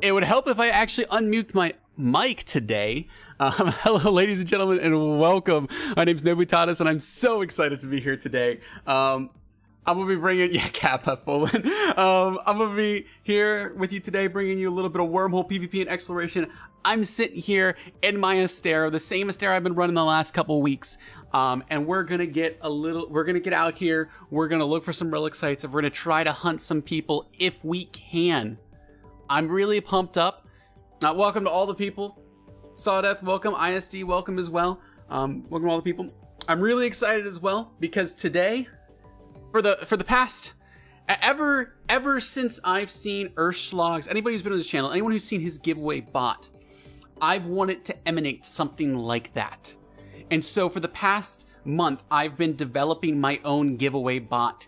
It would help if I actually unmute my mic today. Hello, ladies and gentlemen, and welcome. My name's Nobutatis, and I'm so excited to be here today. I'm gonna be bringing, Kappa Fullen. I'm gonna be here with you today, bringing you a little bit of wormhole PvP and exploration. I'm sitting here in my Astero, the same Astero I've been running the last couple of weeks. And we're gonna get out here. We're gonna look for some relic sites, and we're gonna try to hunt some people if we can. I'm really pumped up. Welcome to all the people. Sawdeath, welcome. ISD, welcome as well. Welcome to all the people. I'm really excited as well because today, for the past, ever since I've seen Urschlog's, anybody who's been on this channel, anyone who's seen his giveaway bot, I've wanted to emanate something like that. And so for the past month, I've been developing my own giveaway bot.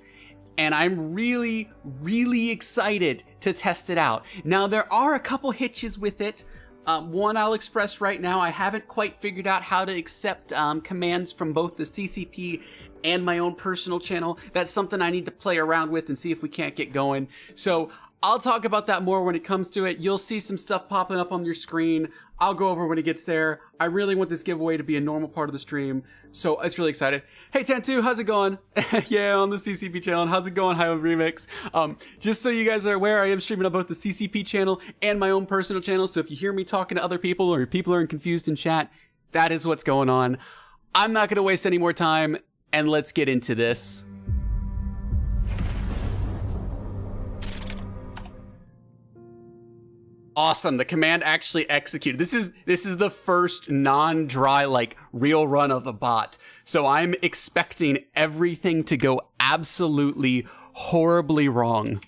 And I'm really, really excited to test it out. Now, there are a couple hitches with it. One I'll express right now. I haven't quite figured out how to accept commands from both the CCP and my own personal channel. That's something I need to play around with and see if we can't get going. So I'll talk about that more when it comes to it. You'll see some stuff popping up on your screen. I'll go over when it gets there. I really want this giveaway to be a normal part of the stream, so it's really excited. Hey Tantu, how's it going? Yeah, on the CCP channel. How's it going, Highland Remix? Just so you guys are aware, I am streaming on both the CCP channel and my own personal channel, so if you hear me talking to other people or people are confused in chat, that is what's going on. I'm not going to waste any more time, and let's get into this. Awesome, the command actually executed. This is the first non-dry, like, real run of the bot. So I'm expecting everything to go absolutely horribly wrong.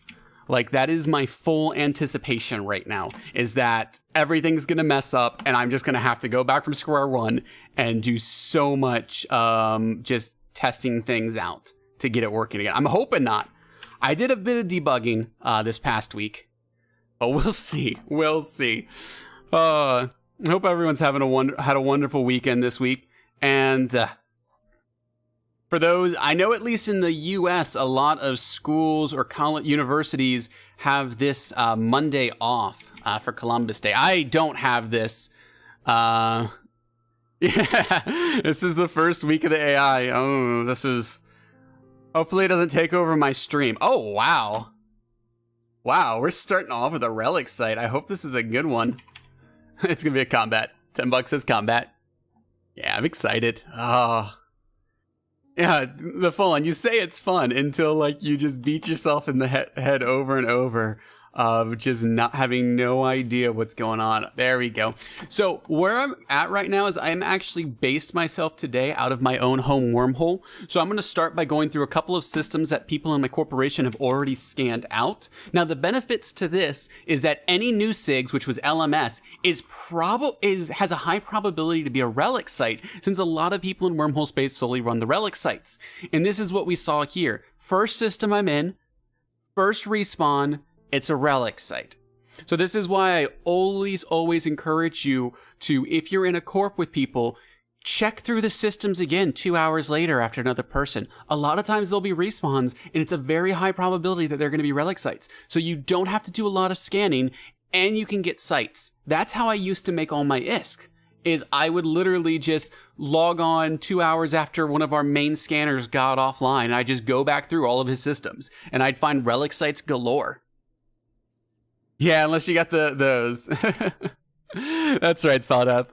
Like, that is my full anticipation right now, is that everything's gonna mess up and I'm just gonna have to go back from square one and do so much just testing things out to get it working again. I'm hoping not. I did a bit of debugging this past week. Oh, we'll see. We'll see. I hope everyone's had a wonderful weekend this week. And for those, I know at least in the U.S., a lot of schools or college universities have this Monday off for Columbus Day. I don't have this. Yeah, this is the first week of the AI. Oh, this is... Hopefully it doesn't take over my stream. Oh, wow. Wow, we're starting off with a relic site. I hope this is a good one. It's gonna be a combat. $10 says combat. Yeah, I'm excited. Oh. Yeah, the full on. You say it's fun until like you just beat yourself in the head over and over. Just not having no idea what's going on. There we go. So where I'm at right now is I'm actually based myself today out of my own home wormhole. So I'm going to start by going through a couple of systems that people in my corporation have already scanned out. Now the benefits to this is that any new SIGs, which was LMS, has a high probability to be a relic site, since a lot of people in wormhole space solely run the relic sites. And this is what we saw here. First system I'm in, first respawn, it's a relic site. So this is why I always encourage you to, if you're in a corp with people, check through the systems again 2 hours later after another person. A lot of times there'll be respawns, and it's a very high probability that they're going to be relic sites. So you don't have to do a lot of scanning, and you can get sites. That's how I used to make all my ISK. Is I would literally just log on 2 hours after one of our main scanners got offline, and I'd just go back through all of his systems, and I'd find relic sites galore. Yeah, unless you got those. That's right, Sawdeath.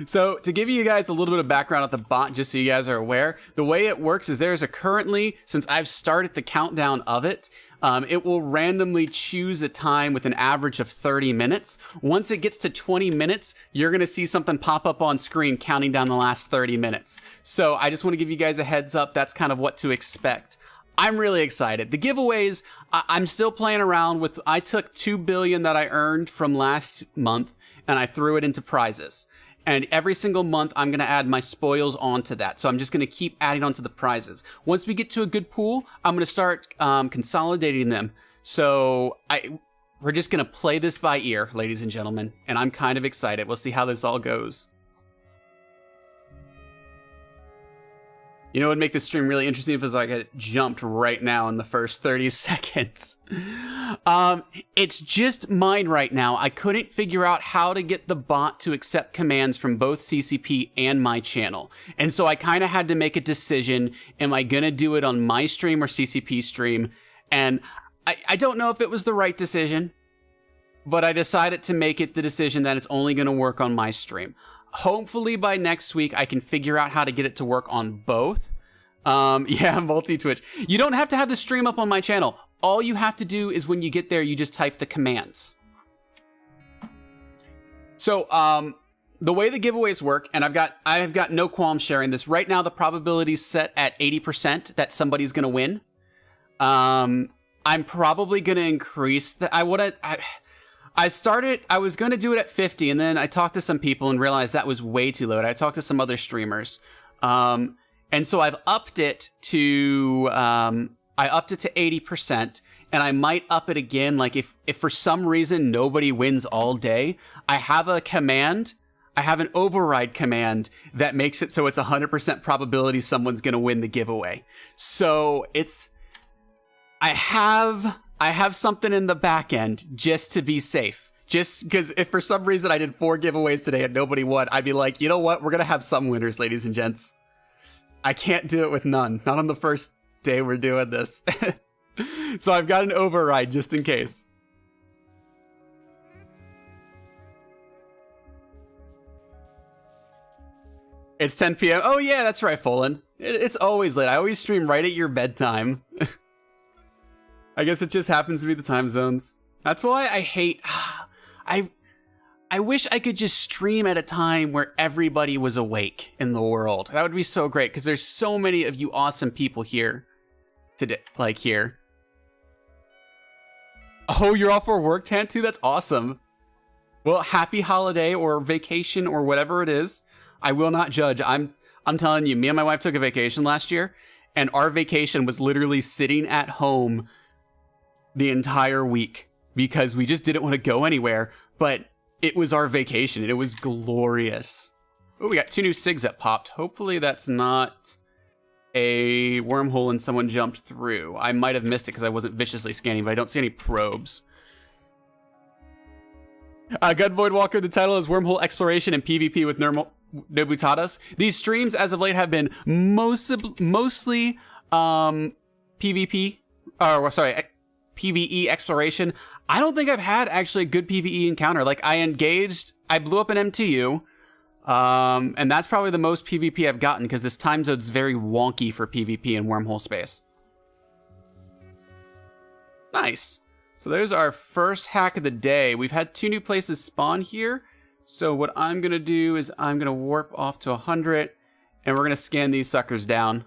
So to give you guys a little bit of background on the bot, just so you guys are aware, the way it works is there's a currently, since I've started the countdown of it, it will randomly choose a time with an average of 30 minutes. Once it gets to 20 minutes, you're going to see something pop up on screen counting down the last 30 minutes. So I just want to give you guys a heads up. That's kind of what to expect. I'm really excited. The giveaways, I'm still playing around with. I took 2 billion that I earned from last month and I threw it into prizes. And every single month, I'm going to add my spoils onto that. So I'm just going to keep adding onto the prizes. Once we get to a good pool, I'm going to start consolidating them. So we're just going to play this by ear, ladies and gentlemen. And I'm kind of excited. We'll see how this all goes. You know what would make this stream really interesting if it was like it jumped right now in the first 30 seconds. It's just mine right now. I couldn't figure out how to get the bot to accept commands from both CCP and my channel. And so I kind of had to make a decision. Am I going to do it on my stream or CCP stream? And I don't know if it was the right decision, but I decided to make it the decision that it's only going to work on my stream. Hopefully by next week, I can figure out how to get it to work on both. Yeah, multi-Twitch. You don't have to have the stream up on my channel. All you have to do is when you get there, you just type the commands. So, the way the giveaways work, and I have got no qualms sharing this. Right now, the probability is set at 80% that somebody's going to win. I'm probably going to increase that. I was going to do it at 50, and then I talked to some people and realized that was way too low. I talked to some other streamers. And so I've upped it to, 80%, and I might up it again. Like if for some reason nobody wins all day, I have a command. I have an override command that makes it so it's 100% probability someone's going to win the giveaway. So I have something in the back end just to be safe. Just because if for some reason I did 4 giveaways today and nobody won, I'd be like, you know what? We're going to have some winners, ladies and gents. I can't do it with none. Not on the first day we're doing this. So I've got an override just in case. It's 10 p.m. Oh yeah, that's right, Folan. It's always late. I always stream right at your bedtime. I guess it just happens to be the time zones. That's why I hate... I wish I could just stream at a time where everybody was awake in the world. That would be so great, because there's so many of you awesome people here today, like here. Oh, you're off for work, Tantu? That's awesome. Well, happy holiday or vacation or whatever it is. I will not judge. I'm telling you, me and my wife took a vacation last year, and our vacation was literally sitting at home the entire week because we just didn't want to go anywhere, but it was our vacation and it was glorious. Oh, we got 2 new SIGs that popped. Hopefully that's not a wormhole and someone jumped through. I might have missed it because I wasn't viciously scanning, but I don't see any probes. Gun Void Walker, the title is Wormhole Exploration and PvP with Nobutadas. These streams as of late have been mostly PvP, or sorry, PvE exploration. I don't think I've had actually a good PvE encounter. Like I blew up an MTU, and that's probably the most PvP I've gotten because this time zone's very wonky for PvP in wormhole space. Nice. So there's our first hack of the day. We've had 2 new places spawn here. So what I'm gonna do is I'm gonna warp off to 100, and we're gonna scan these suckers down.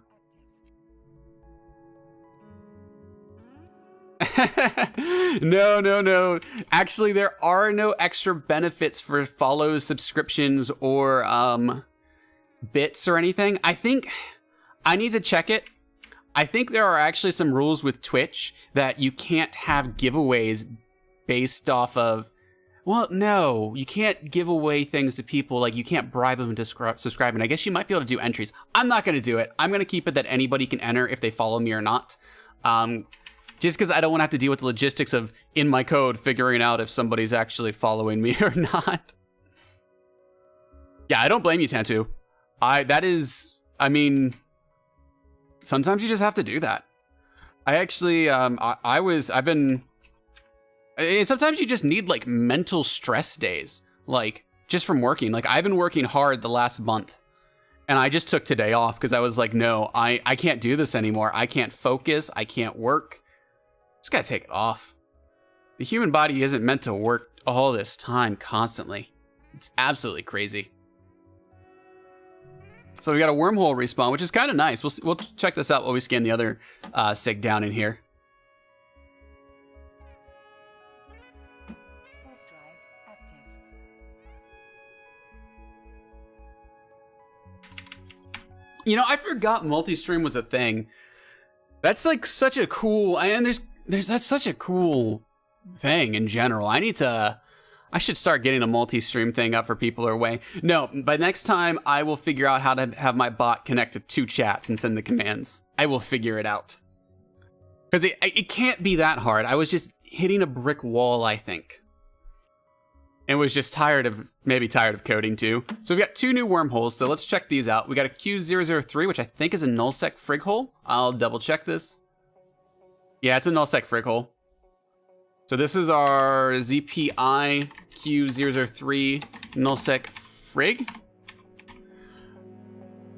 No. Actually, there are no extra benefits for follows, subscriptions, or bits or anything. I think I need to check it. I think there are actually some rules with Twitch that you can't have giveaways based off of... Well, no, you can't give away things to people. Like, you can't bribe them into subscribing. I guess you might be able to do entries. I'm not going to do it. I'm going to keep it that anybody can enter if they follow me or not. Just because I don't want to have to deal with the logistics of, in my code, figuring out if somebody's actually following me or not. Yeah, I don't blame you, Tantu. I mean, sometimes you just have to do that. I actually, sometimes you just need, like, mental stress days, like, just from working. Like, I've been working hard the last month, and I just took today off because I was like, no, I can't do this anymore. I can't focus. I can't work. Just gotta take it off. The human body isn't meant to work all this time constantly. It's absolutely crazy. So we got a wormhole respawn, which is kind of nice. We'll check this out while we scan the other SIG down in here. You know, I forgot multi-stream was a thing. That's like such a cool, and that's such a cool thing in general. I need to I should start getting a multi-stream thing up for people or way. No, by next time, I will figure out how to have my bot connect to 2 chats and send the commands. I will figure it out. Because it can't be that hard. I was just hitting a brick wall, I think. And was just maybe tired of coding too. So we've got 2 new wormholes, so let's check these out. We got a Q003, which I think is a nullsec frig hole. I'll double check this. Yeah, it's a nullsec frig hole. So this is our ZPI Q003 nullsec frig.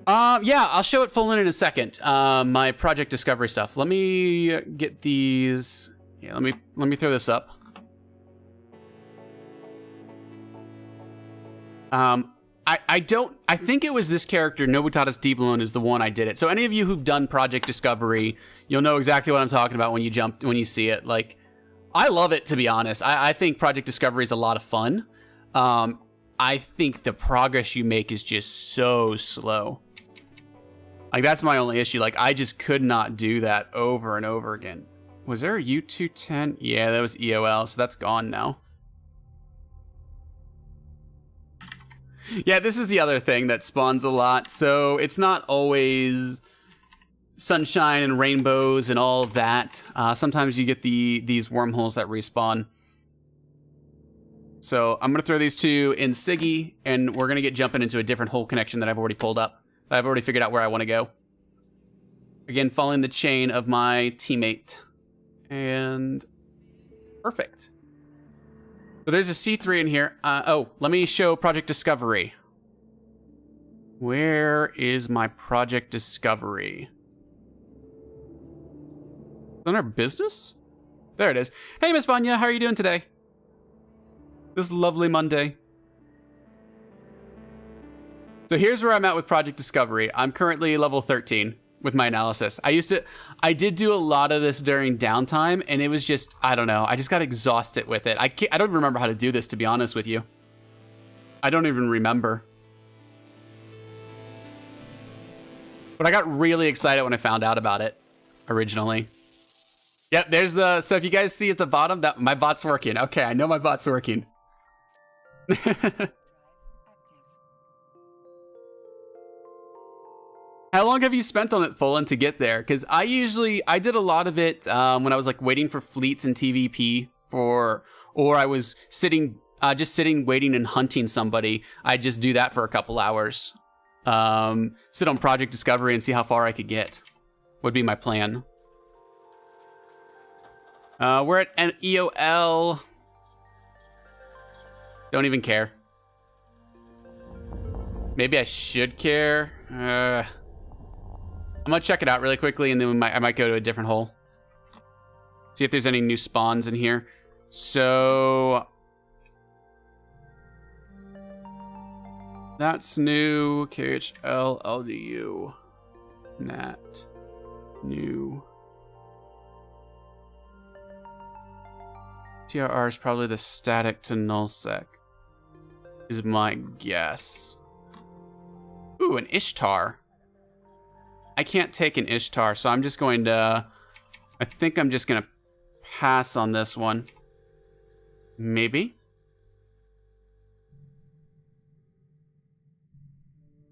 Yeah, I'll show it full in a second. My project discovery stuff. Let me get these. Yeah, let me throw this up. I think it was this character, Nobutada's Divalone, is the one I did it. So any of you who've done project discovery, you'll know exactly what I'm talking about when you see it. Like, I love it, to be honest. I think project discovery is a lot of fun. I think the progress you make is just so slow. Like, that's my only issue. Like, I just could not do that over and over again. Was there a U210? Yeah, that was EOL, so that's gone now. Yeah, this is the other thing that spawns a lot. So it's not always sunshine and rainbows and all of that. Sometimes you get these wormholes that respawn. So I'm going to throw these 2 in Siggy, and we're going to get jumping into a different hole connection that I've already pulled up. I've already figured out where I want to go. Again, following the chain of my teammate. And perfect. So there's a C3 in here. Oh, let me show Project Discovery. Where is my Project Discovery? On our business? There it is. Hey, Miss Vanya, how are you doing today? This lovely Monday. So here's where I'm at with Project Discovery. I'm currently level 13 with my analysis. I did do a lot of this during downtime, and it was just, I don't know. I just got exhausted with it. I don't even remember how to do this, to be honest with you. I don't even remember. But I got really excited when I found out about it originally. Yep, there's so if you guys see at the bottom, that my bot's working. Okay, I know my bot's working. How long have you spent on it, Fullen, to get there? Because I did a lot of it when I was like waiting for fleets in TvP or I was just sitting, waiting and hunting somebody. I'd just do that for a couple hours. Sit on Project Discovery and see how far I could get. Would be my plan. We're at an EOL. Don't even care. Maybe I should care. I'm gonna check it out really quickly, and then I might go to a different hole. See if there's any new spawns in here. So that's new. KHL LDU. Nat. New. TRR is probably the static to nullsec. Is my guess. Ooh, an Ishtar. I can't take an Ishtar, so I'm just going to... I think I'm just going to pass on this one. Maybe?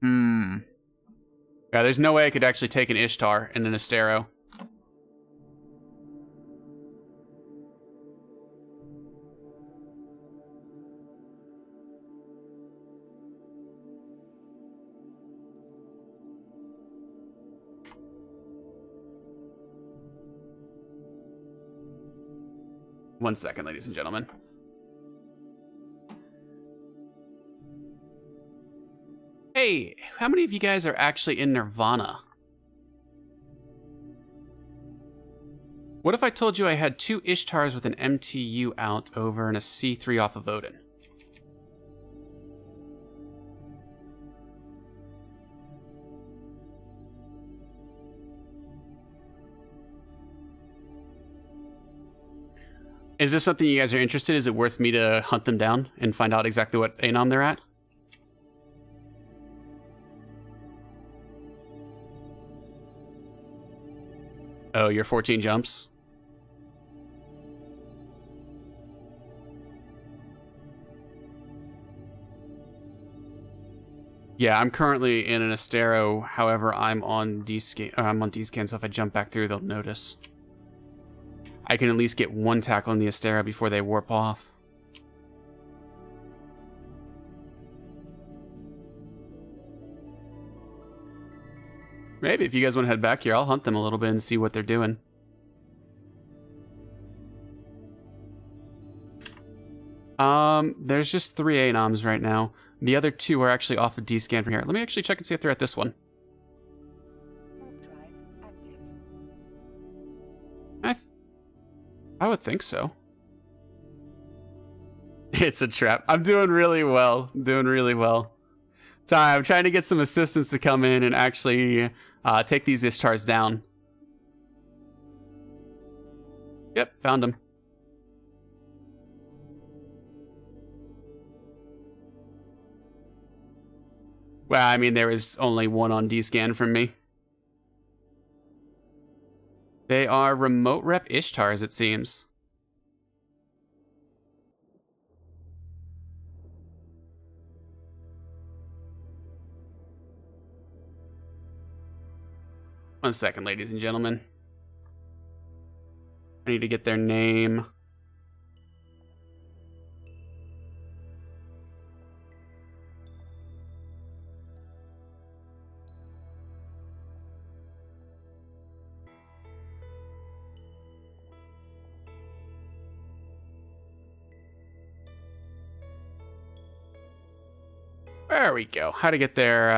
Yeah, there's no way I could actually take an Ishtar and an Astero. One second, ladies and gentlemen. Hey, how many of you guys are actually in Nirvana? What if I told you I had 2 Ishtars with an MTU out over and a C3 off of Odin? Is this something you guys are interested in? Is it worth me to hunt them down and find out exactly what Anom they're at? Oh, you're 14 jumps? Yeah, I'm currently in an Astero. However, I'm on D-scan. I'm on D-scan, so if I jump back through, they'll notice. I can at least get one tackle on the Astero before they warp off. Maybe if you guys want to head back here, I'll hunt them a little bit and see what they're doing. There's just 3 Anoms right now. The other 2 are actually off of D-scan from here. Let me actually check and see if they're at this one. I would think so. It's a trap. I'm doing really well. Sorry, I'm trying to get some assistants to come in and actually take these Ishtars down. Yep, found them. Well, I mean, there was only 1 on D-scan from me. They are remote rep Ishtars, it seems. One second, ladies and gentlemen. I need to get their name. There we go. How to get their,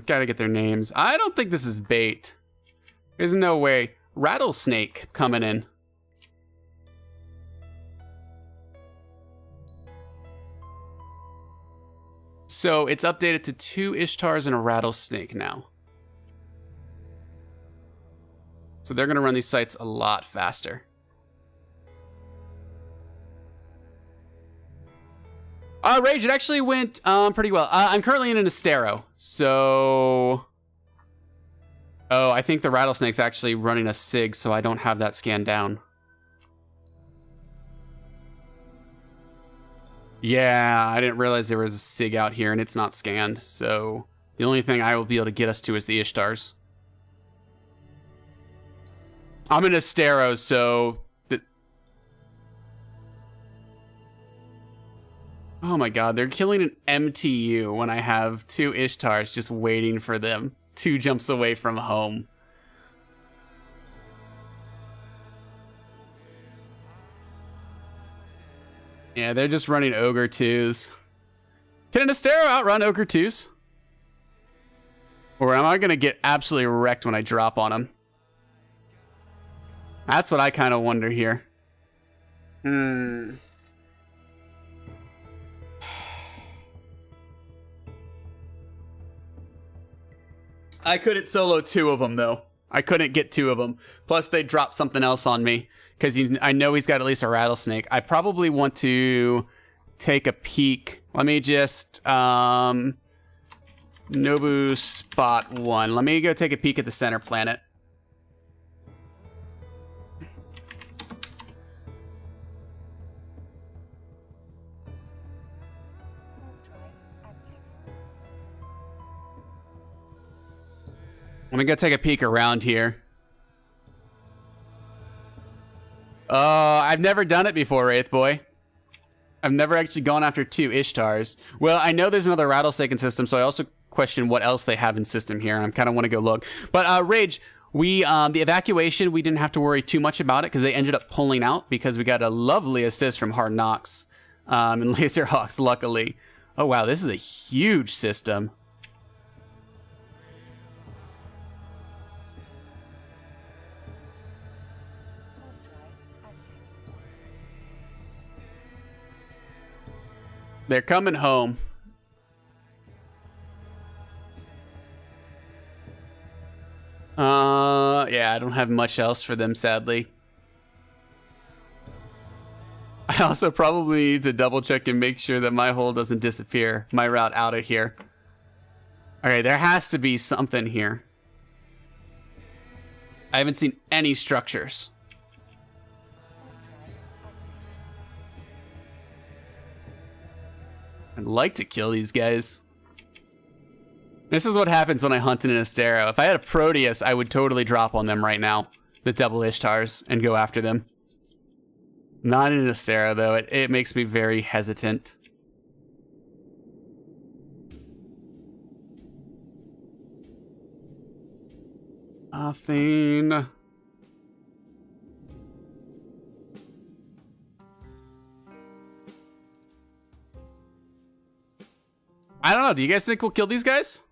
gotta get their names. I don't think this is bait. There's no way. Rattlesnake coming in. So it's updated to 2 Ishtars and a rattlesnake now. So they're gonna run these sites a lot faster. Rage, it actually went pretty well. I'm currently in an Astero, so... Oh, I think the rattlesnake's actually running a SIG, so I don't have that scanned down. Yeah, I didn't realize there was a SIG out here, and it's not scanned, so... The only thing I will be able to get us to is the Ishtars. I'm in Astero, so... Oh my god, they're killing an MTU when I have 2 Ishtars just waiting for them 2 jumps away from home. Yeah, they're just running Ogre 2s. Can an Astero outrun Ogre 2s? Or am I going to get absolutely wrecked when I drop on them? That's what I kind of wonder here. I couldn't solo 2 of them, though. I couldn't get 2 of them. Plus, they dropped something else on me. Because I know he's got at least a rattlesnake. I probably want to take a peek. Let me just... Nobu spot 1. Let me go take a peek at the center planet. Let me go take a peek around here. I've never done it before, Wraith Boy. I've never actually gone after 2 Ishtars. Well, I know there's another rattlesnake in system, so I also question what else they have in system here, and I kind of want to go look. But, Rage, the evacuation, we didn't have to worry too much about it, because they ended up pulling out, because we got a lovely assist from Hard Knocks and Laserhawks, luckily. Oh, wow, this is a huge system. They're coming home. Yeah, I don't have much else for them, sadly. I also probably need to double check and make sure that my hole doesn't disappear. My route out of here. Alright, there has to be something here. I haven't seen any structures. I'd like to kill these guys. This is what happens when I hunt in an Astero. If I had a Proteus, I would totally drop on them right now. The double Ishtars and go after them. Not in an Astero, though. It makes me very hesitant. Nothing. I don't know. Do you guys think we'll kill these guys?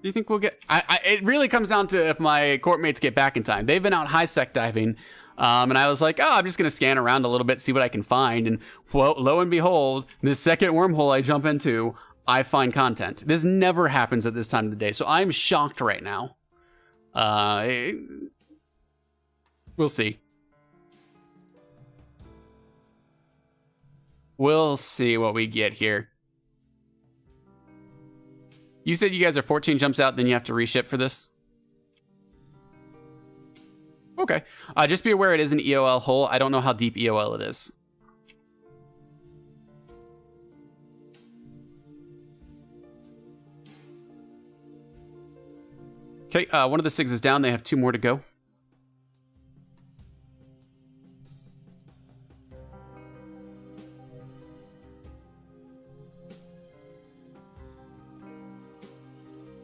Do you think we'll get... it really comes down to if my court mates get back in time. They've been out high sec diving. And I was like, oh, I'm just going to scan around a little bit, see what I can find. And well, lo and behold, this second wormhole I jump into, I find content. This never happens at this time of the day. So I'm shocked right now. We'll see. We'll see what we get here. You said you guys are 14 jumps out, then you have to reship for this? Okay. Just be aware it is an EOL hole. I don't know how deep EOL it is. Okay, one of the SIGs is down. They have 2 more to go.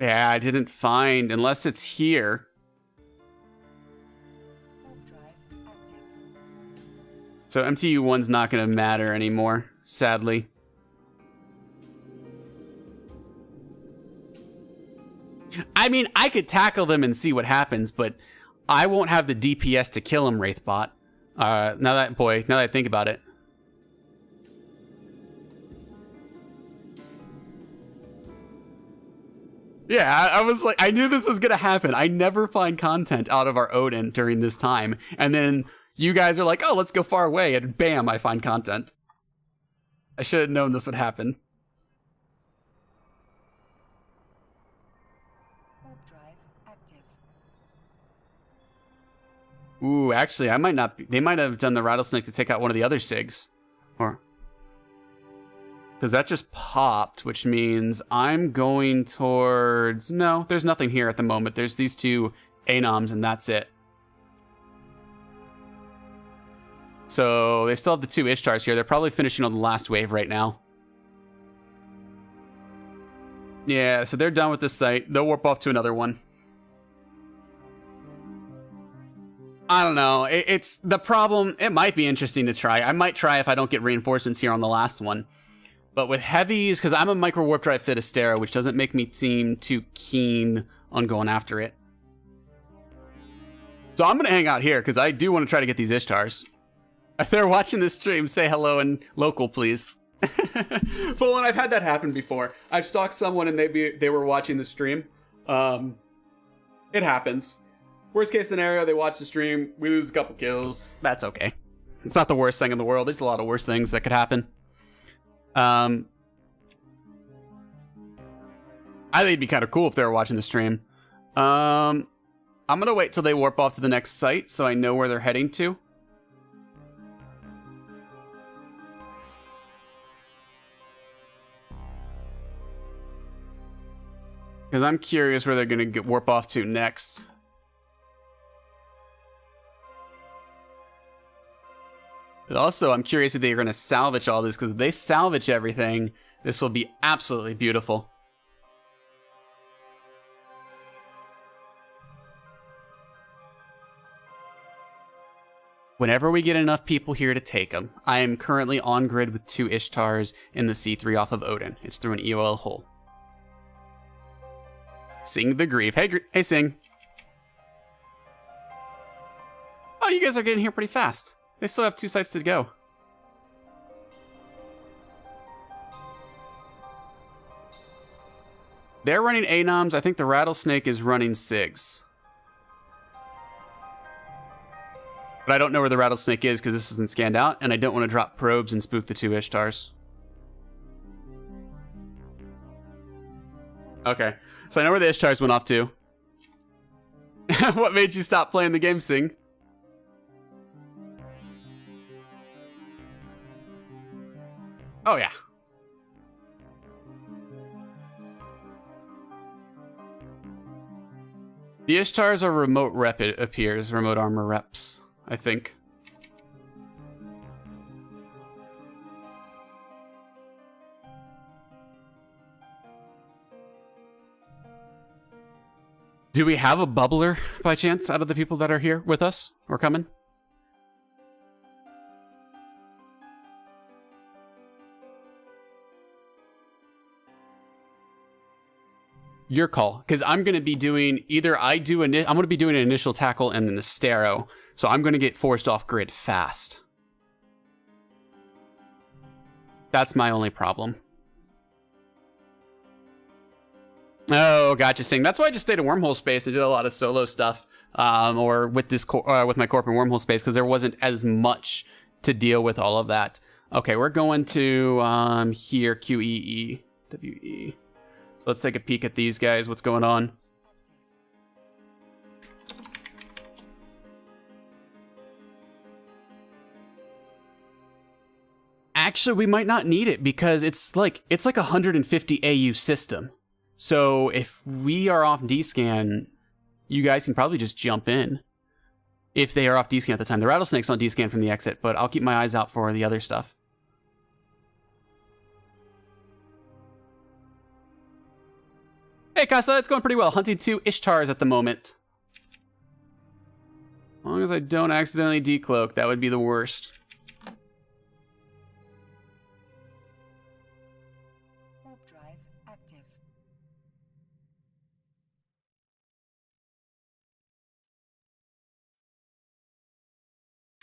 Yeah, I didn't find, unless it's here. So MTU1's not going to matter anymore, sadly. I mean, I could tackle them and see what happens, but I won't have the DPS to kill him, Wraithbot. Now that I think about it. Yeah, I was like, I knew this was gonna happen. I never find content out of our Odin during this time. And then you guys are like, oh, let's go far away, and bam, I find content. I should have known this would happen. Ooh, actually, I might not be. They might have done the rattlesnake to take out one of the other SIGs. Or... because that just popped, which means I'm going towards... no, there's nothing here at the moment. There's these 2 Anoms, and that's it. So they still have the 2 Ishtars here. They're probably finishing on the last wave right now. Yeah, so they're done with this site. They'll warp off to another one. I don't know. It's the problem. It might be interesting to try. I might try if I don't get reinforcements here on the last one. But with heavies, because I'm a micro warp drive fit Astero, which doesn't make me seem too keen on going after it. So I'm going to hang out here because I do want to try to get these Ishtars. If they're watching this stream, say hello in local, please. Full on, I've had that happen before. I've stalked someone and they were watching the stream. It happens. Worst case scenario, they watch the stream, we lose a couple kills. That's okay. It's not the worst thing in the world. There's a lot of worse things that could happen. I think it'd be kind of cool if they were watching the stream. I'm gonna wait till they warp off to the next site so I know where they're heading to. Because I'm curious where they're gonna warp off to next. But also, I'm curious if they're going to salvage all this, because if they salvage everything, this will be absolutely beautiful. Whenever we get enough people here to take them, I am currently on grid with 2 Ishtars in the C3 off of Odin. It's through an EOL hole. Sing the Grief. Hey, Sing. Oh, you guys are getting here pretty fast. They still have 2 sites to go. They're running Anoms. I think the Rattlesnake is running SIGs. But I don't know where the Rattlesnake is because this isn't scanned out, and I don't want to drop probes and spook the 2 Ishtars. Okay, so I know where the Ishtars went off to. What made you stop playing the game, Sing? Oh, yeah. The Ishtars are remote rep, it appears. Remote armor reps, I think. Do we have a bubbler, by chance, out of the people that are here with us? Or coming? Your call, because I'm going to be doing either I'm going to be doing an initial tackle and then the Stero, so I'm going to get forced off grid fast. That's my only problem. Oh, gotcha, Sting. That's why I just stayed in Wormhole space and did a lot of solo stuff, or with this with my corp in Wormhole space, because there wasn't as much to deal with all of that. Okay, we're going to here QEEWE. So let's take a peek at these guys. What's going on? Actually, we might not need it because it's like 150 AU system. So if we are off D-scan, you guys can probably just jump in. If they are off D-scan at the time. The Rattlesnake's on D-scan from the exit, but I'll keep my eyes out for the other stuff. Hey, Casa, it's going pretty well. Hunting 2 Ishtars at the moment. As long as I don't accidentally decloak, that would be the worst. Warp drive active.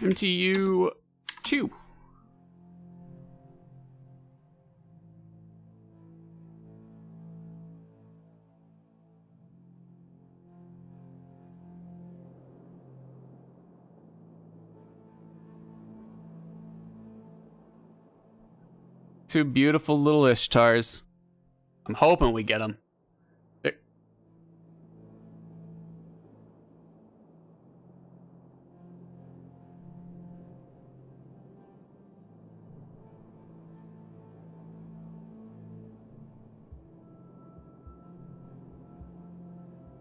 MTU 2. Two beautiful little Ishtars. I'm hoping we get them.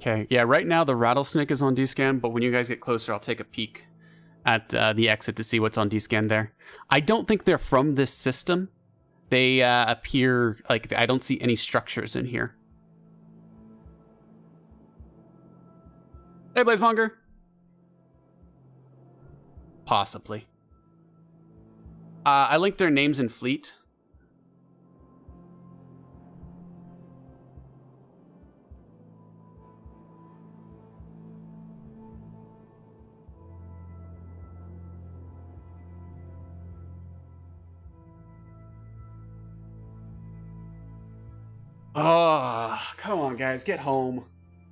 Okay, yeah, right now the Rattlesnake is on D-scan, but when you guys get closer, I'll take a peek at the exit to see what's on D-scan there. I don't think they're from this system. They appear like I don't see any structures in here. Hey, Blazemonger. Possibly. I linked their names in Fleet. Oh, come on, guys. Get home.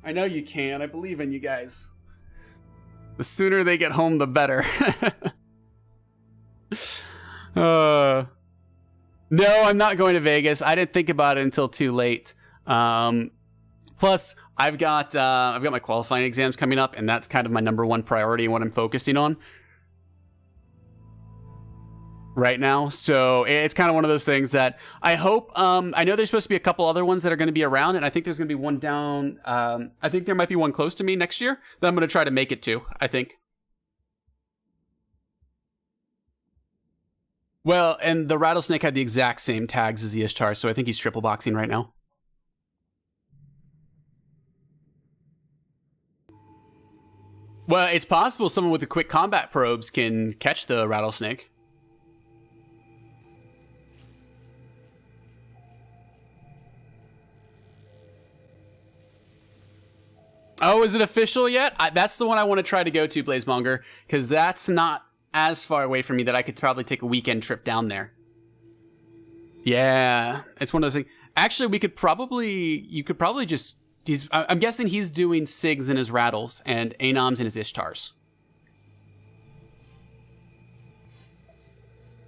I know you can. I believe in you guys. The sooner they get home, the better. No, I'm not going to Vegas. I didn't think about it until too late. Plus, I've got my qualifying exams coming up, and that's kind of my #1 priority and what I'm focusing on right now. So it's kind of one of those things that I hope, I know there's supposed to be a couple other ones that are going to be around, and I think there's going to be one down, I think there might be one close to me next year that I'm going to try to make it to, I think. Well, and the Rattlesnake had the exact same tags as the Ishtar, so I think he's triple boxing right now. Well, it's possible someone with the quick combat probes can catch the Rattlesnake. Oh, is it official yet? That's the one I want to try to go to, Blazemonger, because that's not as far away from me that I could probably take a weekend trip down there. Yeah, it's one of those things. Actually, you could probably just, I'm guessing he's doing SIGs in his Rattles and Anoms in his Ishtars.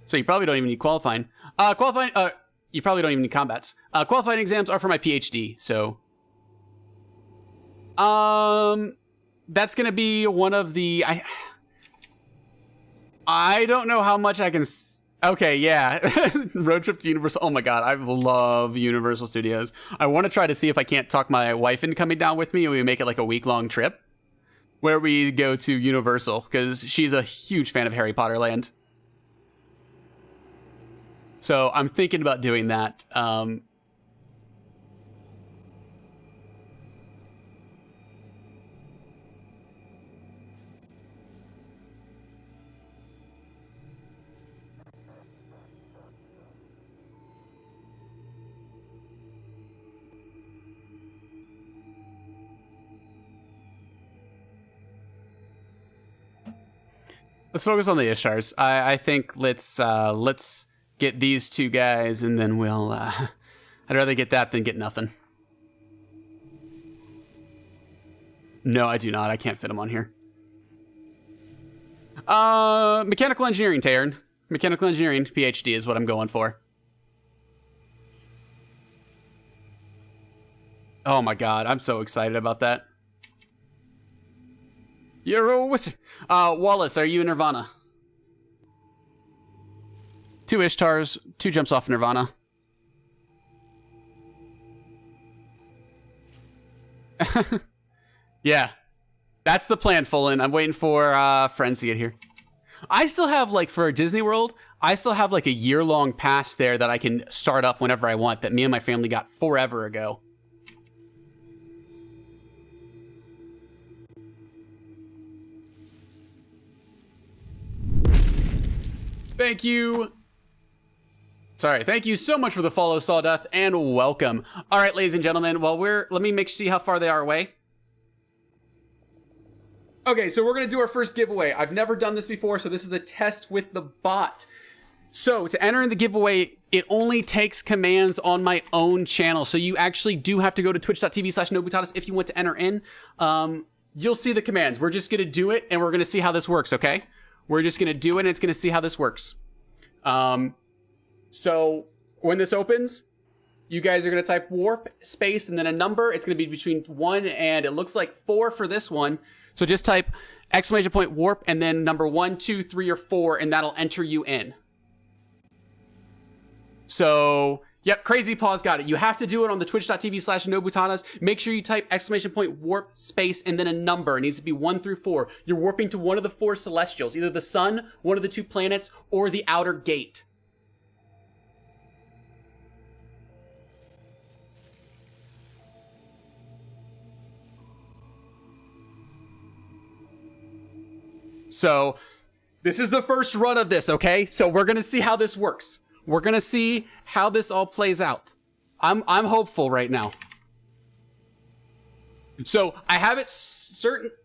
So you probably don't even need qualifying. You probably don't even need combats. Qualifying exams are for my PhD, so... that's gonna be one of the... I don't know how much I can Okay, yeah. Road trip to Universal. Oh my god, I love Universal Studios. I want to try to see if I can't talk my wife into coming down with me and we make it like a week-long trip where we go to Universal because she's a huge fan of Harry Potter Land. So I'm thinking about doing that. Let's focus on the Ishtars. I think let's get these two guys, and then we'll. I'd rather get that than get nothing. No, I do not. I can't fit them on here. Mechanical engineering, Taryn. Mechanical engineering PhD is what I'm going for. Oh my god, I'm so excited about that. You're a wizard. Wallace, are you in Nirvana? 2 Ishtars, 2 jumps off Nirvana. Yeah. That's the plan, Fullen. I'm waiting for friends to get here. I still have, like, for Disney World, I still have, like, a year-long pass there that I can start up whenever I want that me and my family got forever ago. Thank you. Sorry, thank you so much for the follow, Sawdeath, and welcome. All right, ladies and gentlemen, let me see how far they are away. Okay, so we're gonna do our first giveaway. I've never done this before, so this is a test with the bot. So to enter in the giveaway, it only takes commands on my own channel. So you actually do have to go to twitch.tv/nobutatis if you want to enter in. You'll see the commands. We're just gonna do it, and we're gonna see how this works, okay? We're just gonna do it, and it's gonna see how this works. So when this opens, you guys are gonna type warp space and then a number. It's gonna be between 1 and it looks like 4 for this one. So just type ! warp and then number 1, 2, 3, or 4, and that'll enter you in. So, yep, Crazy Paws got it. You have to do it on the twitch.tv/nobutanas. Make sure you type ! warp space and then a number. It needs to be 1 through 4. You're warping to one of the 4 celestials, either the sun, one of the 2 planets, or the outer gate. So, this is the first run of this, okay? So we're gonna see how this works. We're gonna see how this all plays out. I'm hopeful right now. So I have it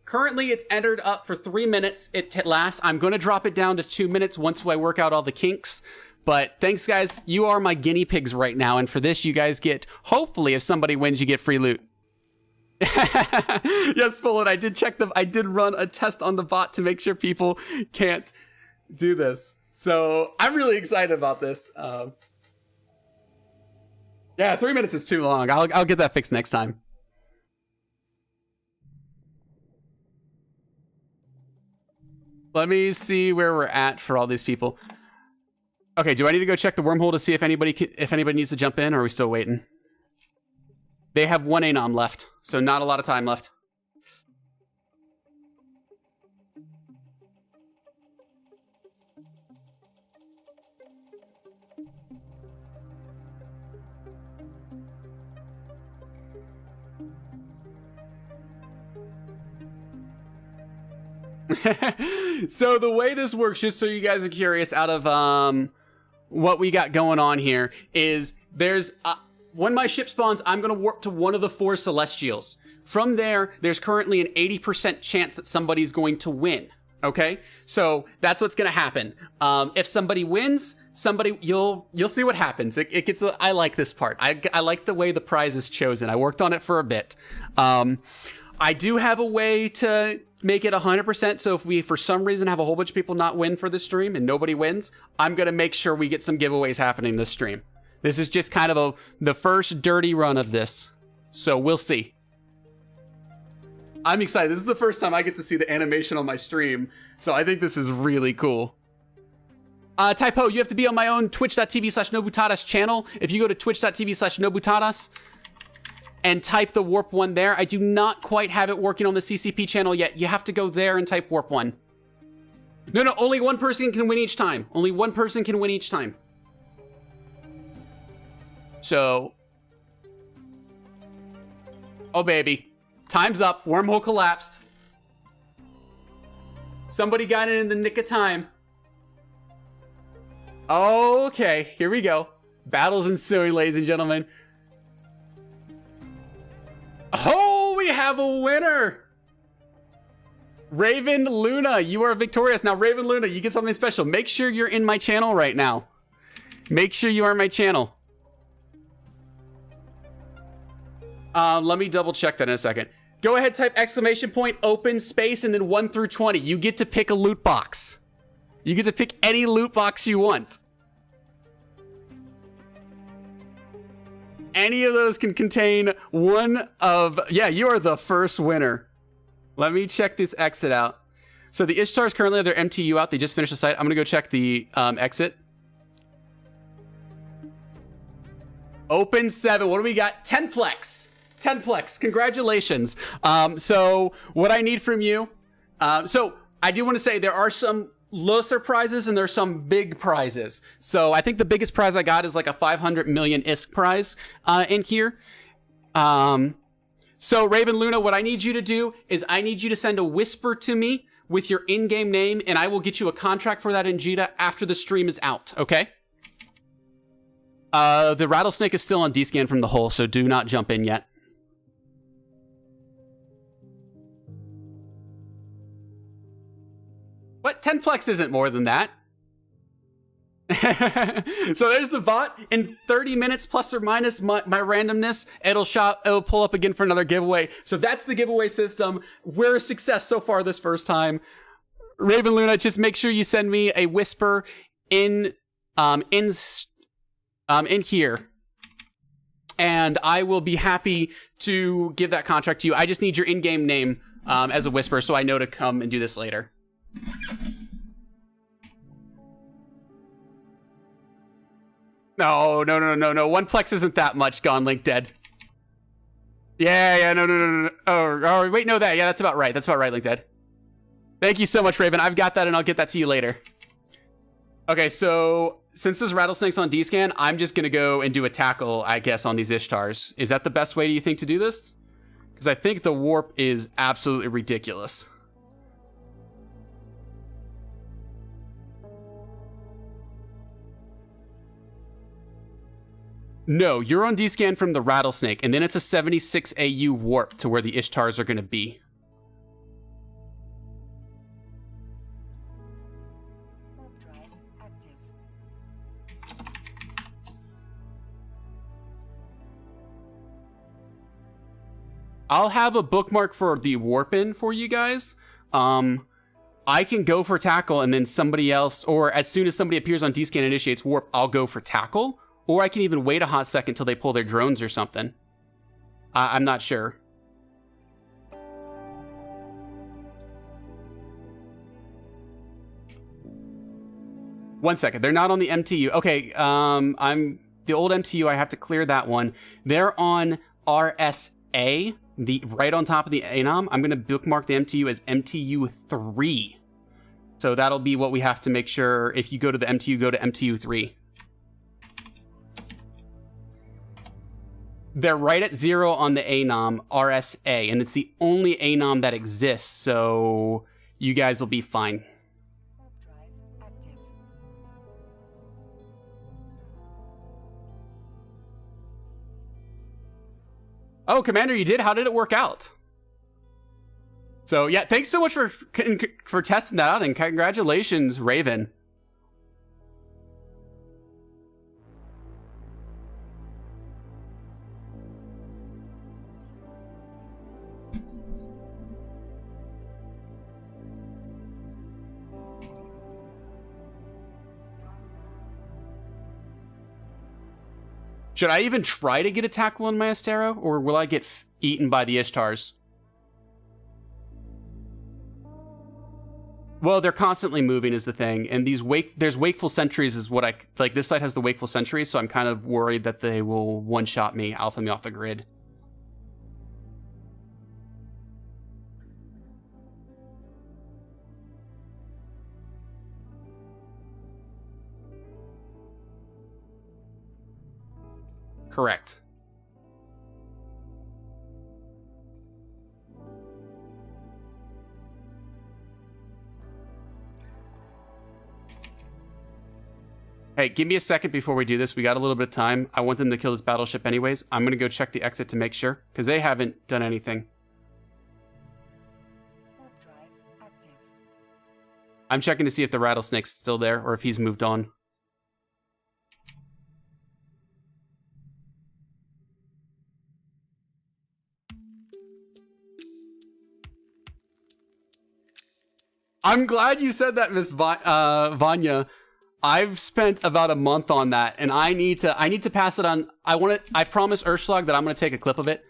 currently it's entered up for 3 minutes. It lasts. I'm gonna drop it down to 2 minutes once I work out all the kinks. But thanks, guys. You are my guinea pigs right now, and for this, you guys get, hopefully, if somebody wins, you get free loot. Yes, Fullen, I did check them. I did run a test on the bot to make sure people can't do this. So I'm really excited about this. Yeah, 3 minutes is too long. I'll get that fixed next time. Let me see where we're at for all these people. Okay, do I need to go check the wormhole to see if anybody needs to jump in, or are we still waiting? They have 1 Anom left, so not a lot of time left. So the way this works, just so you guys are curious, out of what we got going on here, is there's when my ship spawns, I'm going to warp to one of the 4 celestials. From there, there's currently an 80% chance that somebody's going to win. Okay, so that's what's going to happen. If somebody wins, you'll see what happens. It gets. I like this part. I like the way the prize is chosen. I worked on it for a bit. I do have a way to make it 100%. So if we, for some reason, have a whole bunch of people not win for this stream and nobody wins, I'm going to make sure we get some giveaways happening this stream. This is just kind of the first dirty run of this. So we'll see. I'm excited. This is the first time I get to see the animation on my stream. So I think this is really cool. Typo, you have to be on my own twitch.tv/Nobutadas channel. If you go to twitch.tv/Nobutadas and type the warp 1 there, I do not quite have it working on the CCP channel yet. You have to go there and type warp 1. No, only one person can win each time. Only one person can win each time. So, oh baby, time's up. Wormhole collapsed. Somebody got it in the nick of time. Okay, here we go. Battles ensuing, ladies and gentlemen. Oh, we have a winner. Raven Luna, you are victorious. Now, Raven Luna, you get something special. Make sure you're in my channel right now. Make sure you are in my channel. Let me double check that in a second. Go ahead, type exclamation point, open space, and then 1 through 20. You get to pick a loot box. You get to pick any loot box you want. Any of those can contain one of... Yeah, you are the first winner. Let me check this exit out. So the Ishtars currently have their MTU out. They just finished the site. I'm going to go check the exit. Open 7. What do we got? 10plex. 10plex. Congratulations. So what I need from you... so I do want to say there are some lesser prizes and there's some big prizes. So I think the biggest prize I got is like a 500 million ISK prize in here. So Raven Luna, what I need you to do is I need you to send a whisper to me with your in-game name, and I will get you a contract for that in Jita after the stream is out, okay? The rattlesnake is still on D-scan from the hole, so do not jump in yet. What? 10plex isn't more than that. So there's the bot. In 30 minutes plus or minus my randomness, it'll pull up again for another giveaway. So that's the giveaway system. We're a success so far this first time. Raven Luna, just make sure you send me a whisper in here, and I will be happy to give that contract to you. I just need your in-game name as a whisper so I know to come and do this later. No. 1plex isn't that much. Gone, Link dead. Yeah, no. Oh, wait, no, that. Yeah, that's about right. That's about right, Link dead. Thank you so much, Raven. I've got that, and I'll get that to you later. Okay, so since this rattlesnake's on D-scan, I'm just gonna go and do a tackle, I guess, on these Ishtars. Is that the best way, do you think, to do this? Because I think the warp is absolutely ridiculous. No, you're on D-scan from the rattlesnake, and then it's a 76 AU warp to where the Ishtars are going to be. Warp drive active. I'll have a bookmark for the warp-in for you guys. I can go for tackle, and then somebody else, or as soon as somebody appears on D-scan and initiates warp, I'll go for tackle. Or I can even wait a hot second till they pull their drones or something. I'm not sure. One second, they're not on the MTU. Okay, I'm the old MTU. I have to clear that one. They're on RSA, right on top of the Anom. I'm gonna bookmark the MTU as MTU 3. So that'll be what we have to make sure. If you go to the MTU, go to MTU 3. They're right at 0 on the Anom RSA, and it's the only Anom that exists, so you guys will be fine. Warp drive active. Oh, Commander, you did? How did it work out? So, yeah, thanks so much for testing that out, and congratulations, Raven. Should I even try to get a tackle on my Astero, or will I get eaten by the Ishtars? Well, they're constantly moving is the thing, and there's wakeful sentries is what I like. This site has the wakeful sentries, so I'm kind of worried that they will one-shot me, alpha me off the grid. Correct. Hey, give me a second before we do this. We got a little bit of time. I want them to kill this battleship anyways. I'm going to go check the exit to make sure, because they haven't done anything. Warp drive active. I'm checking to see if the rattlesnake's still there, or if he's moved on. I'm glad you said that, Miss Vanya. I've spent about a month on that, and I need to pass it on. I promised Urschlag that I'm gonna take a clip of it,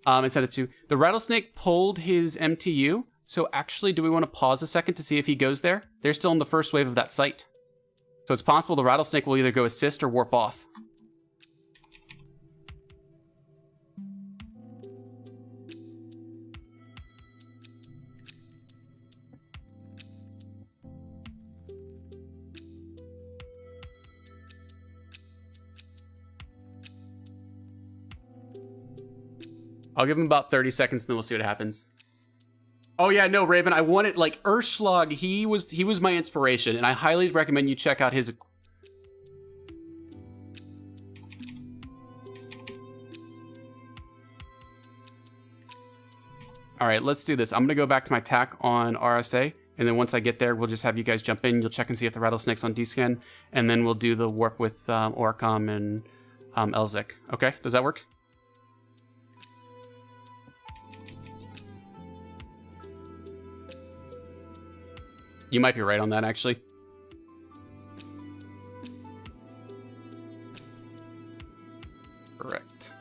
and send it to. The rattlesnake pulled his MTU. So actually, do we want to pause a second to see if he goes there? They're still in the first wave of that site. So it's possible the rattlesnake will either go assist or warp off. I'll give him about 30 seconds, and then we'll see what happens. Oh yeah, no, Raven, I wanted, like, Urschlag, he was my inspiration, and I highly recommend you check out his... Alright, let's do this. I'm gonna go back to my tack on RSA, and then once I get there, we'll just have you guys jump in. You'll check and see if the rattlesnake's on D-scan, and then we'll do the warp with Orcom and Elzik. Okay, does that work? You might be right on that, actually. Correct.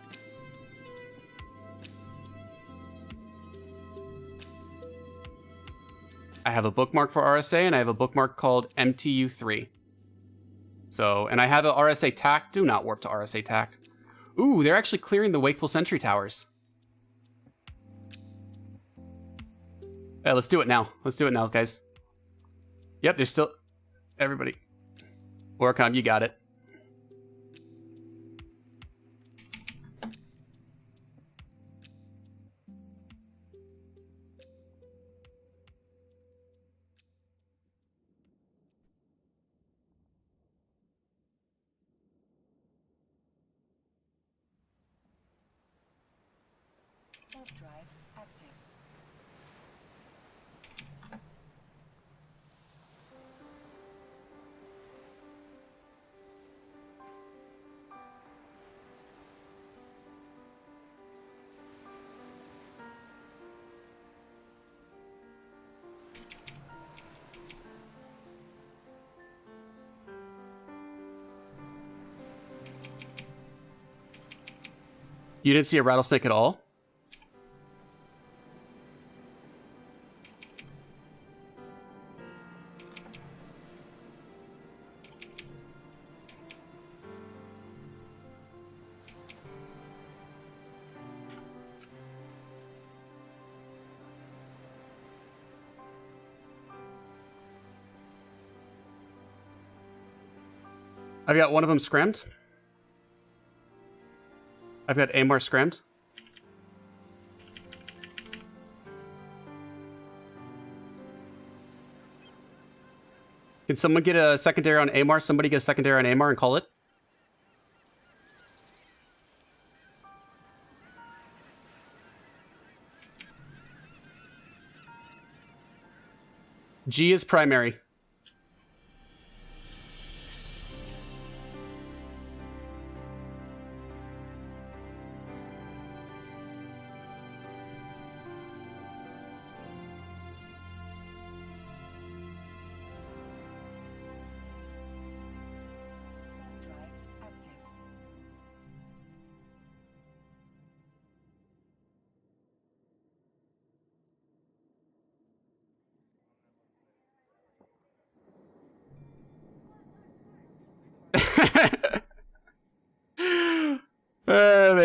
I have a bookmark for RSA, and I have a bookmark called MTU3. So, and I have a RSA tact. Do not warp to RSA tact. Ooh, they're actually clearing the Wakeful Sentry towers. Yeah, let's do it now. Let's do it now, guys. Yep, there's still... Everybody. Orcom, you got it. Warp drive active. You didn't see a rattlesnake at all? I've got one of them scrammed. I've got Amar scrammed. Can someone get a secondary on Amar? Somebody get a secondary on Amar and call it. G is primary. Warp drive active.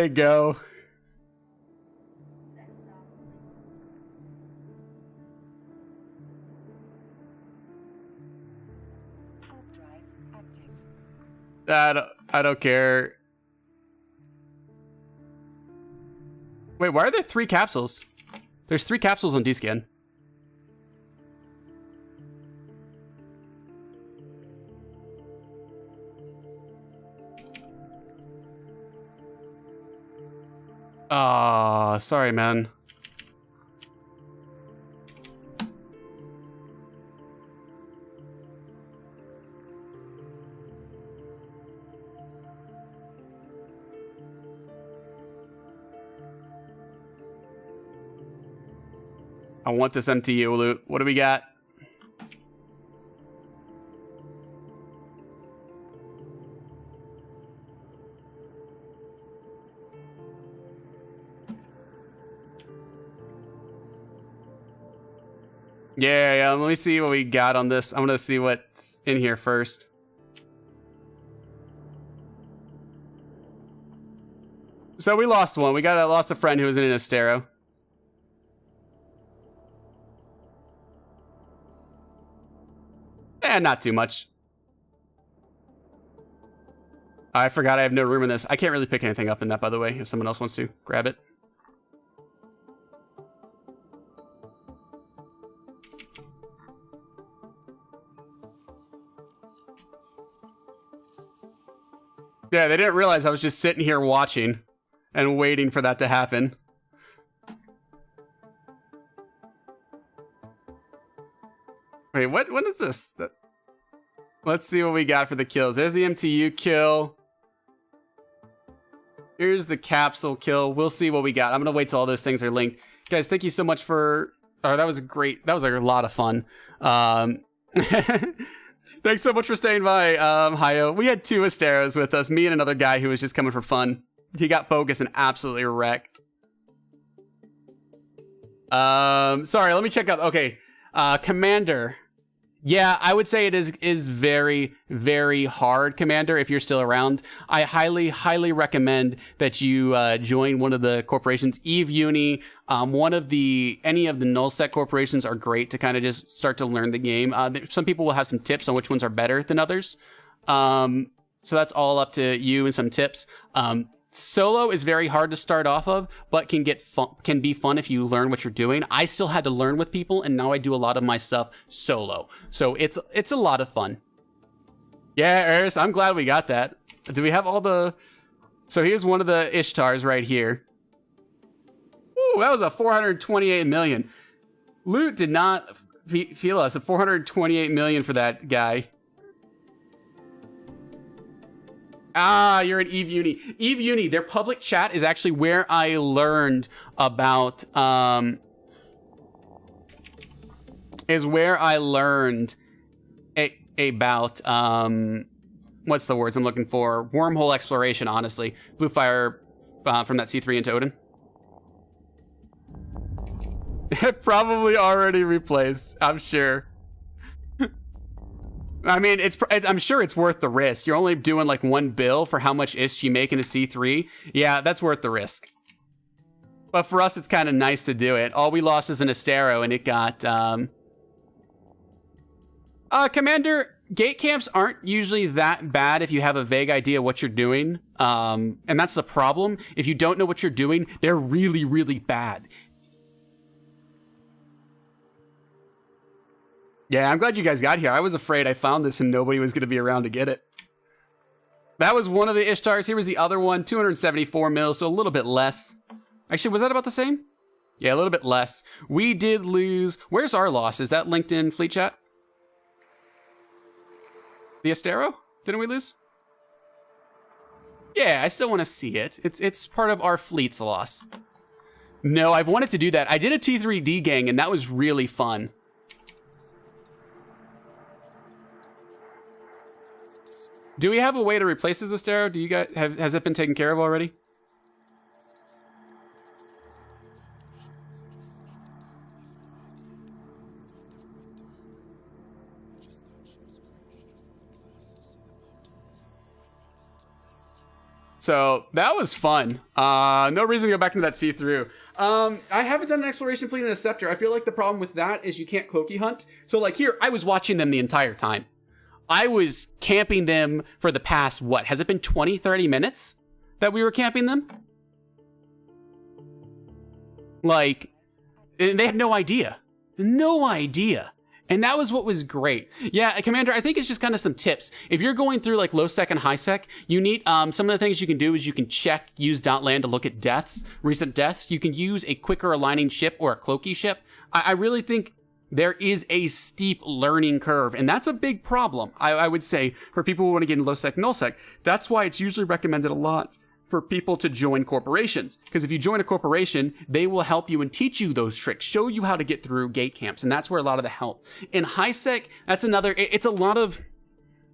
you go. Warp drive active. I don't care. Wait, why are there 3 capsules? There's 3 capsules on D-scan. Ah, sorry, man. I want this MTU loot. What do we got? Yeah, let me see what we got on this. I'm gonna see what's in here first. So we lost one. We lost a friend who was in an Astero. Not too much. I forgot I have no room in this. I can't really pick anything up in that, by the way, if someone else wants to grab it. Yeah, they didn't realize I was just sitting here watching and waiting for that to happen. Wait, what is this? Let's see what we got for the kills. There's the MTU kill. Here's the capsule kill. We'll see what we got. I'm going to wait till all those things are linked. Guys, thank you so much for... Oh, that was great. That was a lot of fun. Thanks so much for staying by, Hayo. We had 2 Asteros with us. Me and another guy who was just coming for fun. He got focused and absolutely wrecked. Sorry, let me check up. Okay. Commander. Yeah, I would say it is very, very hard, Commander, if you're still around. I highly, highly recommend that you join one of the corporations. Eve Uni, any of the null-set corporations are great to kind of just start to learn the game. Some people will have some tips on which ones are better than others. So that's all up to you and some tips. Solo is very hard to start off of, but can be fun if you learn what you're doing. I still had to learn with people, and now I do a lot of my stuff solo. So it's a lot of fun. Yeah, Eris, I'm glad we got that. Do we have all the... So here's one of the Ishtars right here. Ooh, that was a 428 million. Loot did not feel us. A 428 million for that guy. Ah, you're an Eve Uni. Eve Uni, their public chat is actually where I learned about, what's the words I'm looking for? Wormhole exploration, honestly. Blue fire from that C3 into Odin. Probably already replaced, I'm sure. I mean, I'm sure it's worth the risk. You're only doing like 1 bill for how much IST you make in a C3. Yeah, that's worth the risk. But for us, it's kind of nice to do it. All we lost is an Astero, and it got... Commander, gate camps aren't usually that bad if you have a vague idea what you're doing. And that's the problem. If you don't know what you're doing, they're really, really bad. Yeah, I'm glad you guys got here. I was afraid I found this and nobody was going to be around to get it. That was one of the Ishtars. Here was the other one, 274 mil, so a little bit less. Actually, was that about the same? Yeah, a little bit less. We did lose... Where's our loss? Is that linked in Fleet Chat? The Astero? Didn't we lose? Yeah, I still want to see it. It's part of our fleet's loss. No, I've wanted to do that. I did a T3D gang, and that was really fun. Do we have a way to replace this Astero? Do you guys has it been taken care of already? So that was fun. No reason to go back into that see-through. I haven't done an exploration fleet in a scepter. I feel like the problem with that is you can't cloaky hunt. So like here, I was watching them the entire time. I was camping them for the past, what, has it been 20, 30 minutes that we were camping them? Like, and they had no idea. No idea. And that was what was great. Yeah, Commander, I think it's just kind of some tips. If you're going through like low sec and high sec, you need some of the things you can do is you can use .land to look at deaths, recent deaths. You can use a quicker aligning ship or a cloaky ship. I really think there is a steep learning curve, and that's a big problem, I would say, for people who want to get in low sec, null sec. That's why it's usually recommended a lot for people to join corporations. Because if you join a corporation, they will help you and teach you those tricks, show you how to get through gate camps, and that's where a lot of the help. In high sec, that's another, it's a lot of,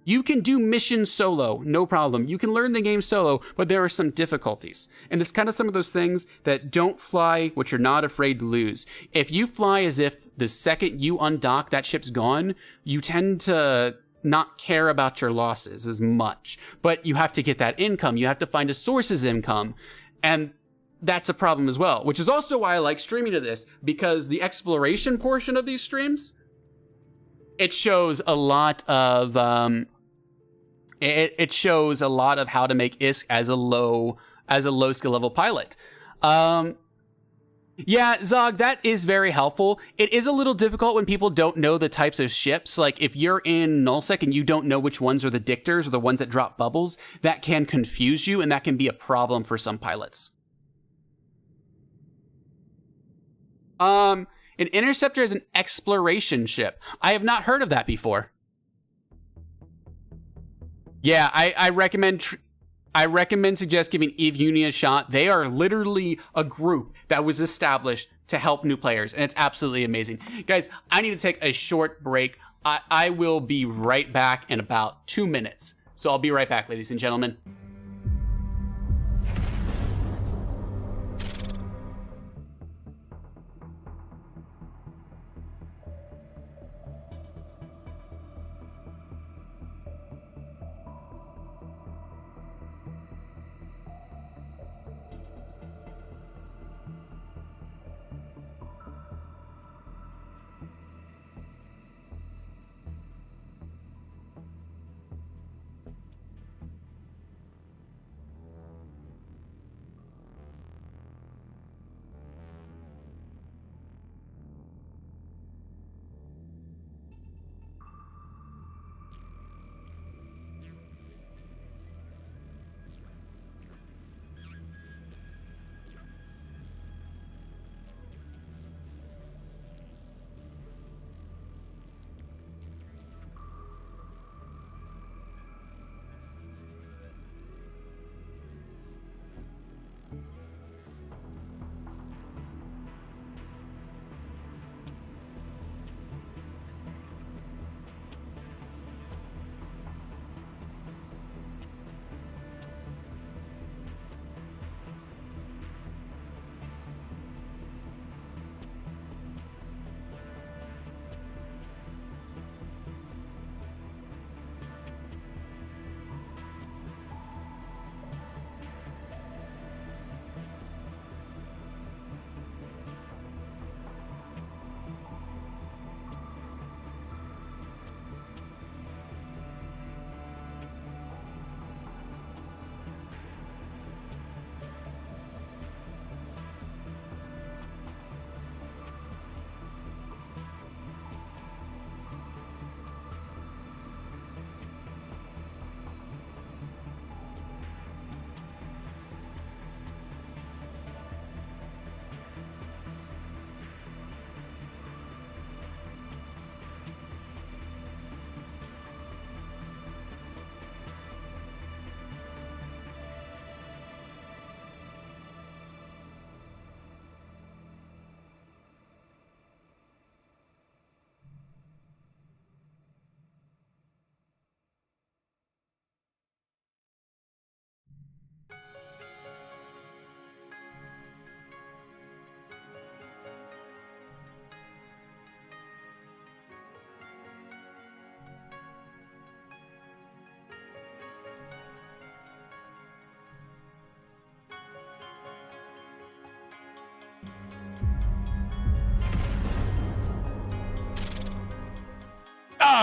you can do missions solo, no problem. You can learn the game solo, but there are some difficulties. And it's kind of some of those things that don't fly what you're not afraid to lose. If you fly as if the second you undock, that ship's gone, you tend to not care about your losses as much, but you have to get that income. You have to find a source's income. And that's a problem as well, which is also why I like streaming to this, because the exploration portion of these streams, it shows a lot of, it shows a lot of how to make ISK as a low skill level pilot. Yeah, Zog, that is very helpful. It is a little difficult when people don't know the types of ships. Like, if you're in nullsec and you don't know which ones are the dictors or the ones that drop bubbles, that can confuse you, and that can be a problem for some pilots. An interceptor is an exploration ship. I have not heard of that before. Yeah, I recommend suggest giving Eve Uni a shot. They are literally a group that was established to help new players, and it's absolutely amazing. Guys, I need to take a short break. I will be right back in about 2 minutes. So I'll be right back, ladies and gentlemen.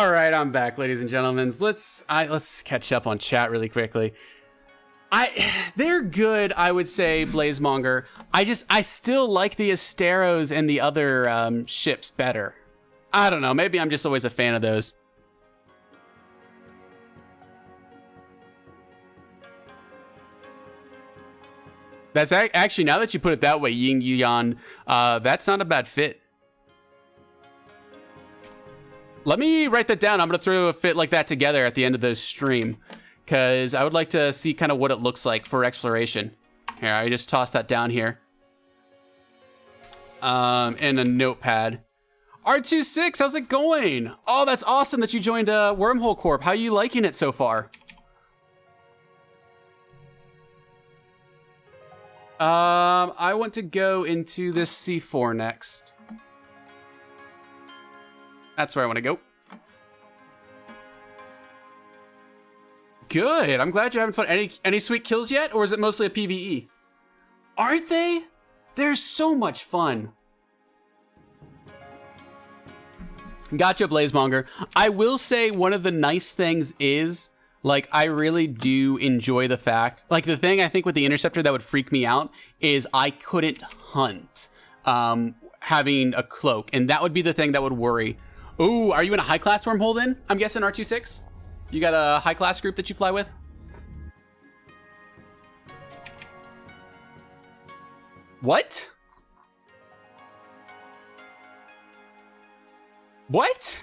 All right, I'm back, ladies and gentlemen. Let's catch up on chat really quickly. They're good, I would say, Blazemonger. I still like the Asteros and the other ships better. I don't know. Maybe I'm just always a fan of those. That's actually, now that you put it that way, Ying Yuan, that's not a bad fit. Let me write that down. I'm going to throw a fit like that together at the end of the stream, because I would like to see kind of what it looks like for exploration. Here, I just tossed that down here. In a notepad. R26, how's it going? Oh, that's awesome that you joined Wormhole Corp. How are you liking it so far? I want to go into this C4 next. That's where I want to go. Good. I'm glad you're having fun. Any sweet kills yet, or is it mostly a PvE? Aren't they? They're so much fun. Gotcha, Blazemonger. I will say one of the nice things is, like, I really do enjoy the fact, like, the thing I think with the Interceptor that would freak me out is I couldn't hunt having a cloak, and that would be the thing that would worry. Ooh, are you in a high-class wormhole then? I'm guessing R26? You got a high-class group that you fly with? What? What?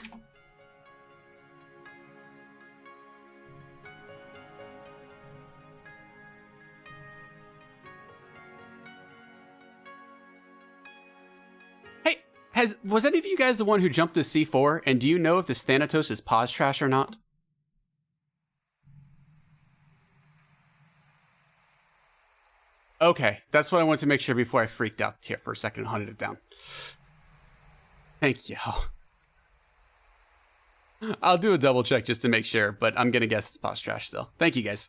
Hey, was any of you guys the one who jumped this C4? And do you know if this Thanatos is pause trash or not? Okay, that's what I wanted to make sure before I freaked out here for a second and hunted it down. Thank you. I'll do a double check just to make sure, but I'm gonna guess it's pause trash still. Thank you, guys.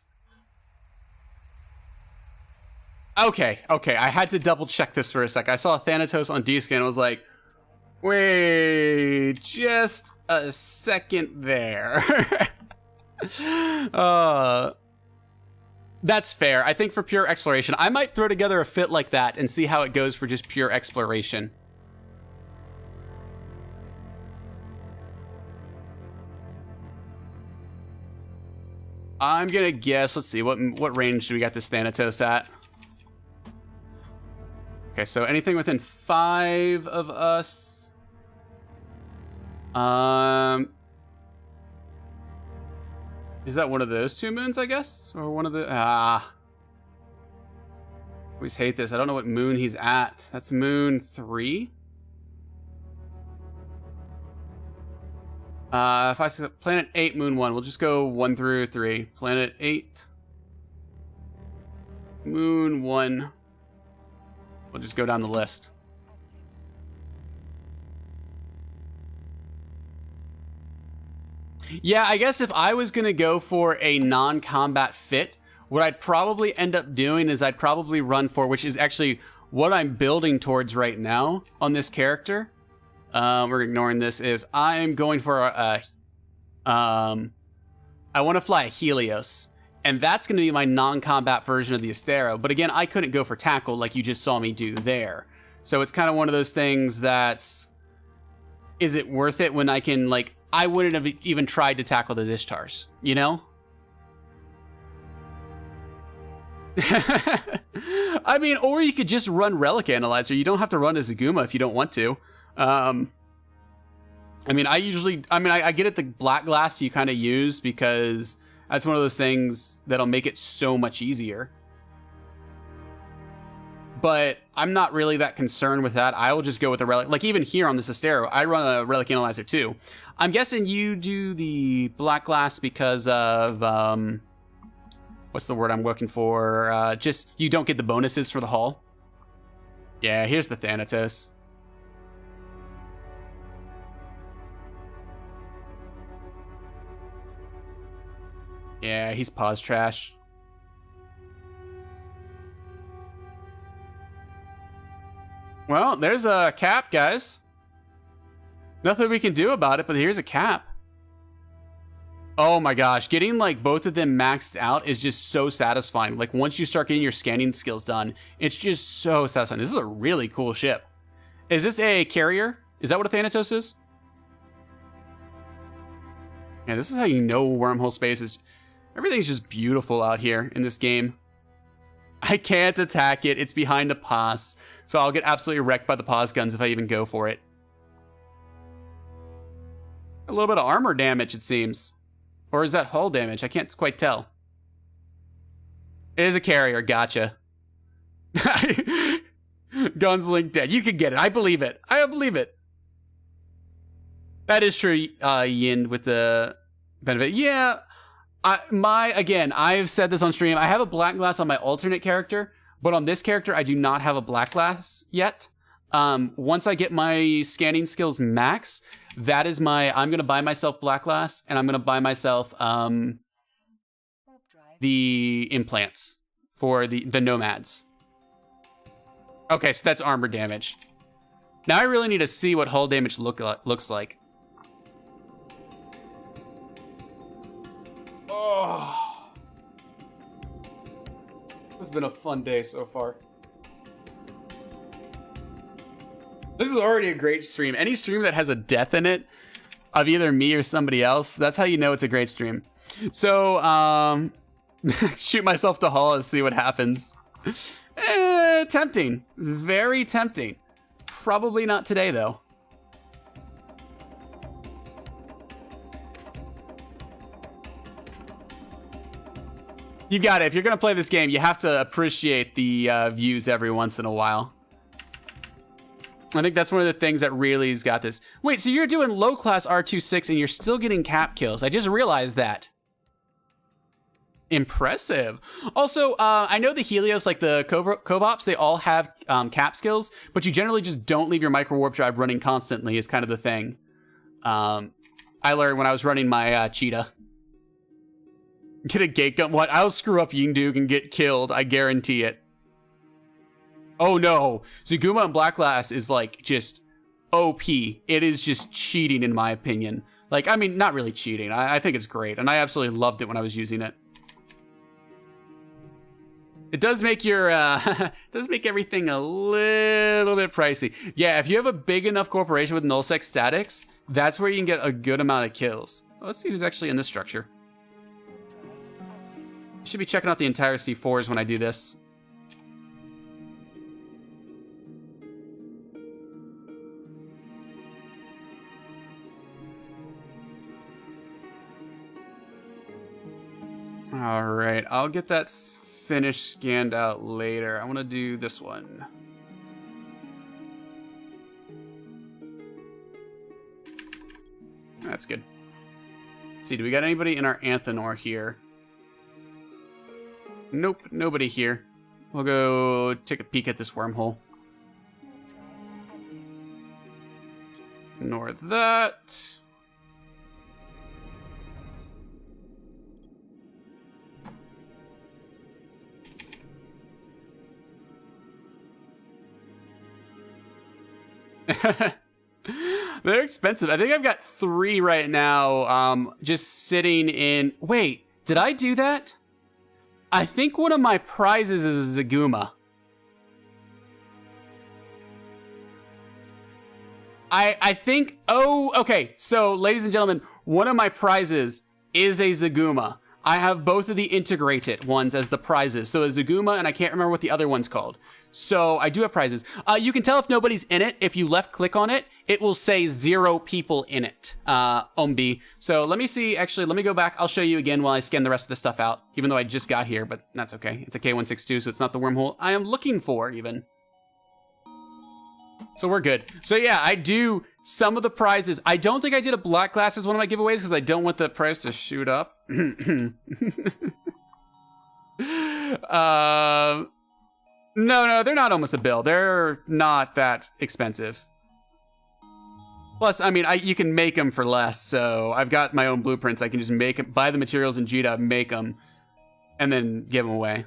Okay, I had to double check this for a sec. I saw a Thanatos on D-Scan and I was like, wait, just a second there. That's fair. I think for pure exploration, I might throw together a fit like that and see how it goes for just pure exploration. I'm gonna guess, let's see, what range do we got this Thanatos at? Okay, so anything within 5 of us. Is that one of those 2 moons, I guess? Or one of the, always hate this. I don't know what moon he's at. That's moon 3. If I say planet 8, moon 1, we'll just go 1 through 3. Planet 8, moon 1. We'll just go down the list. Yeah, I guess if I was gonna go for a non-combat fit, what I'd probably end up doing is I'd probably run for, which is actually what I'm building towards right now on this character. We're ignoring this, is I'm going for I want to fly a Helios, and that's going to be my non-combat version of the Astero. But again, I couldn't go for tackle like you just saw me do there. So it's kind of one of those things that's, is it worth it when I can, like, I wouldn't have even tried to tackle the Ishtars, you know? I mean, or you could just run Relic Analyzer. You don't have to run a Zaguma if you don't want to. I mean, I get it, the Black Glass you kind of use because that's one of those things that'll make it so much easier. But I'm not really that concerned with that. I will just go with the Relic. Like, even here on this Astero, I run a Relic Analyzer too. I'm guessing you do the Black Glass because of, what's the word I'm looking for? Just, you don't get the bonuses for the hull. Yeah, here's the Thanatos. Yeah, he's pause trash. Well, there's a cap, guys. Nothing we can do about it, but here's a cap. Oh my gosh, getting like both of them maxed out is just so satisfying. Like once you start getting your scanning skills done, it's just so satisfying. This is a really cool ship. Is this a carrier? Is that what a Thanatos is? Yeah, this is how you know wormhole space is. Everything's just beautiful out here in this game. I can't attack it. It's behind a pos. So I'll get absolutely wrecked by the pos guns if I even go for it. A little bit of armor damage, it seems. Or is that hull damage? I can't quite tell. It is a carrier. Gotcha. Gunsling dead. You can get it. I believe it. I believe it. That is true, Yin, with the benefit. Yeah. I've said this on stream. I have a black glass on my alternate character, but on this character, I do not have a black glass yet. Once I get my scanning skills max, that is I'm going to buy myself black glass, and I'm going to buy myself the implants for the nomads. Okay, so that's armor damage. Now I really need to see what hull damage looks like. Oh. This has been a fun day so far. This is already a great stream. Any stream that has a death in it of either me or somebody else, that's how you know it's a great stream. So, shoot myself to hull and see what happens. Tempting. Very tempting. Probably not today, though. You got it. If you're going to play this game, you have to appreciate the views every once in a while. I think that's one of the things that really has got this. Wait, so you're doing low class R26 and you're still getting cap kills. I just realized that. Impressive. Also, I know the Helios, like the Covops, they all have cap skills, but you generally just don't leave your micro warp drive running constantly is kind of the thing. I learned when I was running my Cheetah. Get a gate gun. What? I'll screw up Yingduke and get killed. I guarantee it. Oh no. Zaguma and Black Glass is like just OP. It is just cheating in my opinion. Like, I mean, not really cheating. I think it's great. And I absolutely loved it when I was using it. It does make your, does make everything a little bit pricey. Yeah, if you have a big enough corporation with nullsec statics, that's where you can get a good amount of kills. Let's see who's actually in this structure. Should be checking out the entire C4s when I do this. All right, I'll get that finished scanned out later. I want to do this one. That's good. Let's see, do we got anybody in our Anthenor here? Nope, nobody here. We'll go take a peek at this wormhole. Ignore that. They're expensive. I think I've got 3 right now, just sitting in... Wait, did I do that? I think one of my prizes is a Zaguma. I think... Oh, okay. So, ladies and gentlemen, one of my prizes is a Zaguma. I have both of the integrated ones as the prizes. So, a Zaguma, and I can't remember what the other one's called. So I do have prizes. You can tell if nobody's in it. If you left click on it, it will say 0 people in it. Ombi. So let me see. Actually, let me go back. I'll show you again while I scan the rest of the stuff out. Even though I just got here, but that's okay. It's a K162, so it's not the wormhole I am looking for even. So we're good. So yeah, I do some of the prizes. I don't think I did a black glass as one of my giveaways because I don't want the price to shoot up. No, they're not almost a bill. They're not that expensive. Plus, I mean, you can make them for less, so I've got my own blueprints. I can just make them, buy the materials in Jita, make them, and then give them away.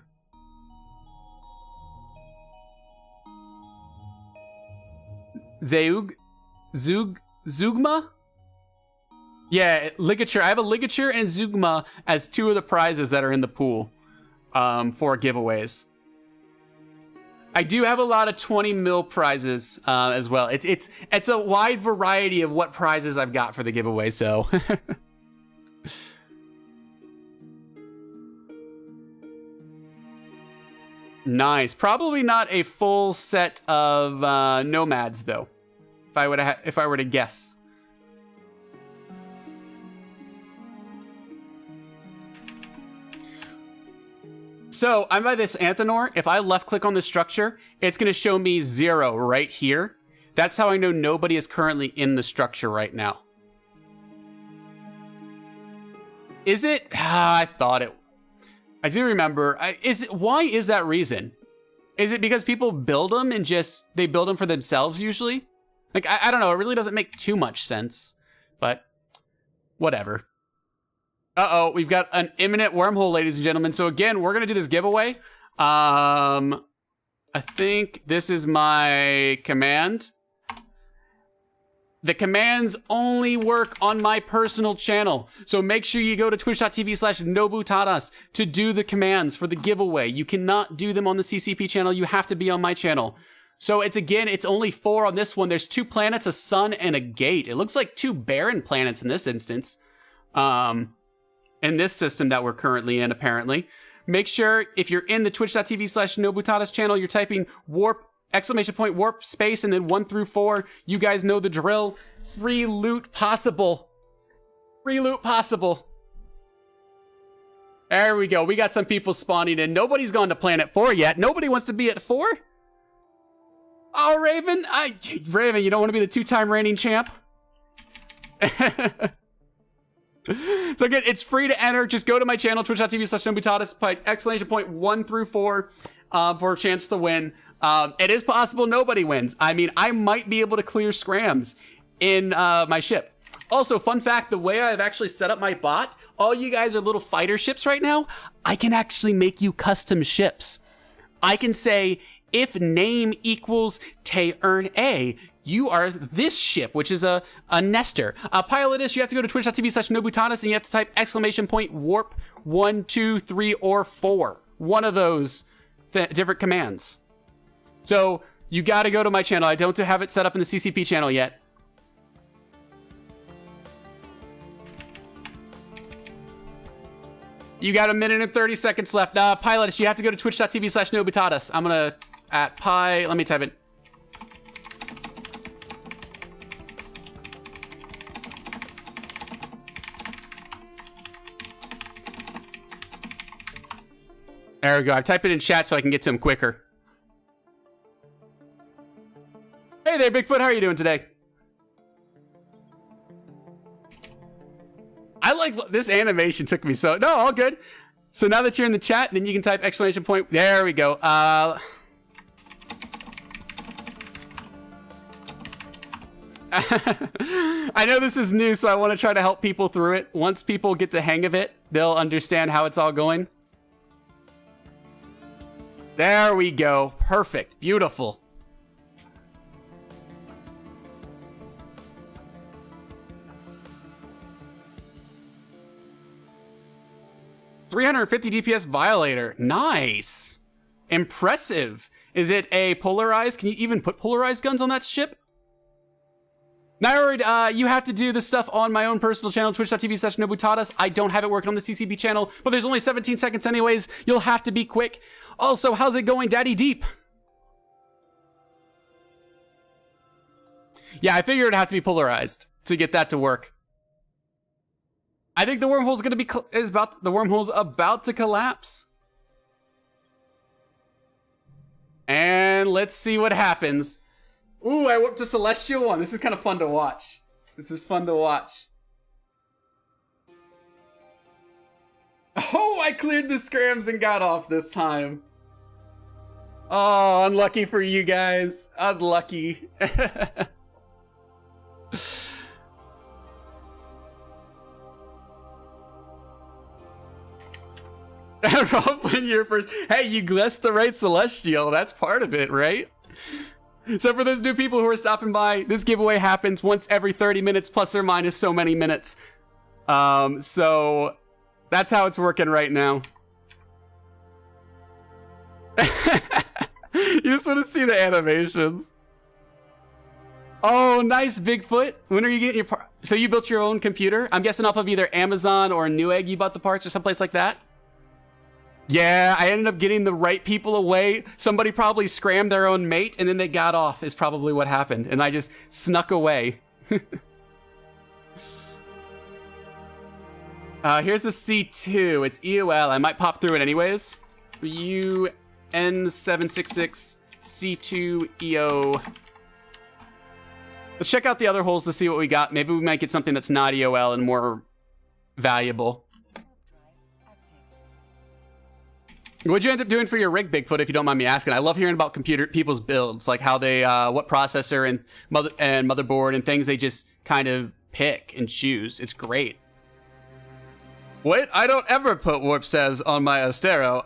Zugma? Yeah, ligature. I have a ligature and Zugma as two of the prizes that are in the pool for giveaways. I do have a lot of 20 mil prizes as well. It's a wide variety of what prizes I've got for the giveaway, so. Nice. Probably not a full set of nomads though. If I were to guess. So I'm by this Anthenor. If I left click on the structure, it's going to show me 0 right here. That's how I know nobody is currently in the structure right now. Is it? I thought it. I do remember. Why is that reason? Is it because people build them and they build them for themselves usually? Like, I don't know. It really doesn't make too much sense, but whatever. Uh-oh, we've got an imminent wormhole, ladies and gentlemen. So again, we're going to do this giveaway. I think this is my command. The commands only work on my personal channel. So make sure you go to twitch.tv/nobutadas to do the commands for the giveaway. You cannot do them on the CCP channel. You have to be on my channel. So it's only 4 on this one. There's 2 planets, a sun, and a gate. It looks like 2 barren planets in this instance. In this system that we're currently in, apparently. Make sure if you're in the twitch.tv/nobutadas channel, you're typing warp, !warp space, and then 1 through 4. You guys know the drill. Free loot possible. Free loot possible. There we go. We got some people spawning in. Nobody's gone to planet 4 yet. Nobody wants to be at 4? Oh, Raven. Raven, you don't want to be the 2-time reigning champ? So again, it's free to enter. Just go to my channel, twitch.tv/nobutadas, type ! 1 through 4 for a chance to win. It is possible nobody wins. I mean, I might be able to clear scrams in my ship. Also, fun fact, the way I've actually set up my bot, all you guys are little fighter ships right now, I can actually make you custom ships. I can say, if name equals Te-Earn A, you are this ship, which is a Nestor. Pilotus, you have to go to twitch.tv/nobutadas and you have to type !warp 1, 2, 3, or 4. One of those different commands. So you got to go to my channel. I don't have it set up in the CCP channel yet. You got 1 minute and 30 seconds left. Pilotus, you have to go to twitch.tv/nobutadas. I'm going to let me type it. There we go. I type it in chat so I can get to him quicker. Hey there, Bigfoot. How are you doing today? I like this animation took me so... No, all good. So now that you're in the chat, then you can type ! There we go. I know this is new, so I want to try to help people through it. Once people get the hang of it, they'll understand how it's all going. There we go. Perfect. Beautiful. .350 DPS Violator. Nice. Impressive. Is it a polarized? Can you even put polarized guns on that ship? Nyroid, you have to do this stuff on my own personal channel, twitch.tv/nobutadas. I don't have it working on the CCP channel, but there's only 17 seconds anyways. You'll have to be quick. Also, how's it going, Daddy Deep? Yeah, I figured it'd have to be polarized to get that to work. I think the wormhole's gonna be the wormhole's about to collapse. And let's see what happens. Ooh, I whooped a Celestial one. This is kind of fun to watch. This is fun to watch. Oh, I cleared the scrams and got off this time. Oh, unlucky for you guys. Unlucky. Roleplay your first. Hey, you blessed the right Celestial. That's part of it, right? So for those new people who are stopping by, this giveaway happens once every 30 minutes plus or minus so many minutes. So that's how it's working right now. You just want to see the animations. Oh, nice, Bigfoot. When are you getting your so you built your own computer? I'm guessing off of either Amazon or Newegg you bought the parts or someplace like that? Yeah, I ended up getting the right people away. Somebody probably scrammed their own mate and then they got off is probably what happened. And I just snuck away. Here's the C2. It's EOL. I might pop through it anyways. UN766 C2 EO. Let's check out the other holes to see what we got. Maybe we might get something that's not EOL and more valuable. What'd you end up doing for your rig, Bigfoot, if you don't mind me asking? I love hearing about people's builds, like how they, what processor and motherboard and things they just kind of pick and choose. It's great. Wait, I don't ever put warp stabs on my Astero.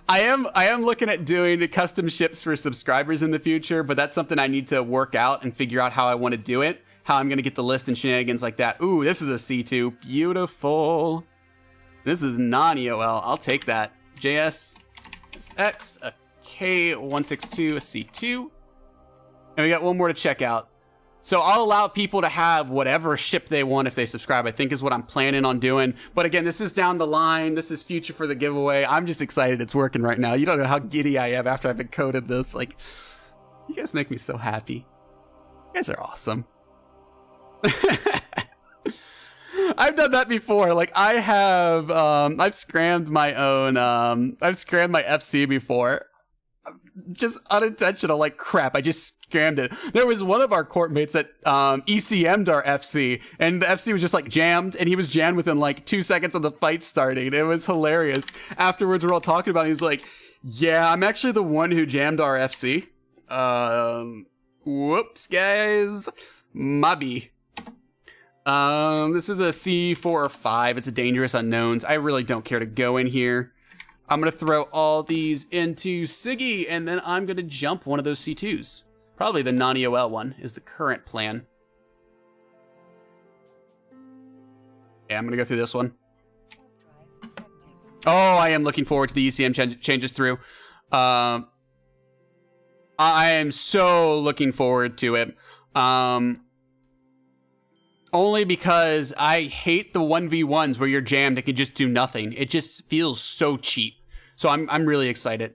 I am looking at doing custom ships for subscribers in the future, but that's something I need to work out and figure out how I want to do it, how I'm going to get the list and shenanigans like that. Ooh, this is a C2. Beautiful. This is non-EOL. I'll take that. JSX, a K162, a C2. And we got one more to check out. So I'll allow people to have whatever ship they want if they subscribe, I think is what I'm planning on doing. But again, this is down the line. This is future for the giveaway. I'm just excited it's working right now. You don't know how giddy I am after I've encoded this. Like, you guys make me so happy. You guys are awesome. I've done that before. Like I have, I've scrammed my own, I've scrammed my FC before. Just unintentional, like crap, I just scrammed it. There was one of our court mates that ECM'd our FC, and the FC was just like jammed, and he was jammed within like 2 seconds of the fight starting. It was hilarious. Afterwards, we're all talking about it. He's like, yeah, I'm actually the one who jammed our FC. Whoops, guys. Mobby. This is a C4 or 5. It's a dangerous unknowns. I really don't care to go in here. I'm going to throw all these into Siggy, and then I'm going to jump one of those C2s. Probably the non-EOL one is the current plan. Yeah, I'm going to go through this one. Oh, I am looking forward to the ECM changes through. I am so looking forward to it. Only because I hate the 1v1s where you're jammed and can just do nothing. It just feels so cheap. So I'm really excited.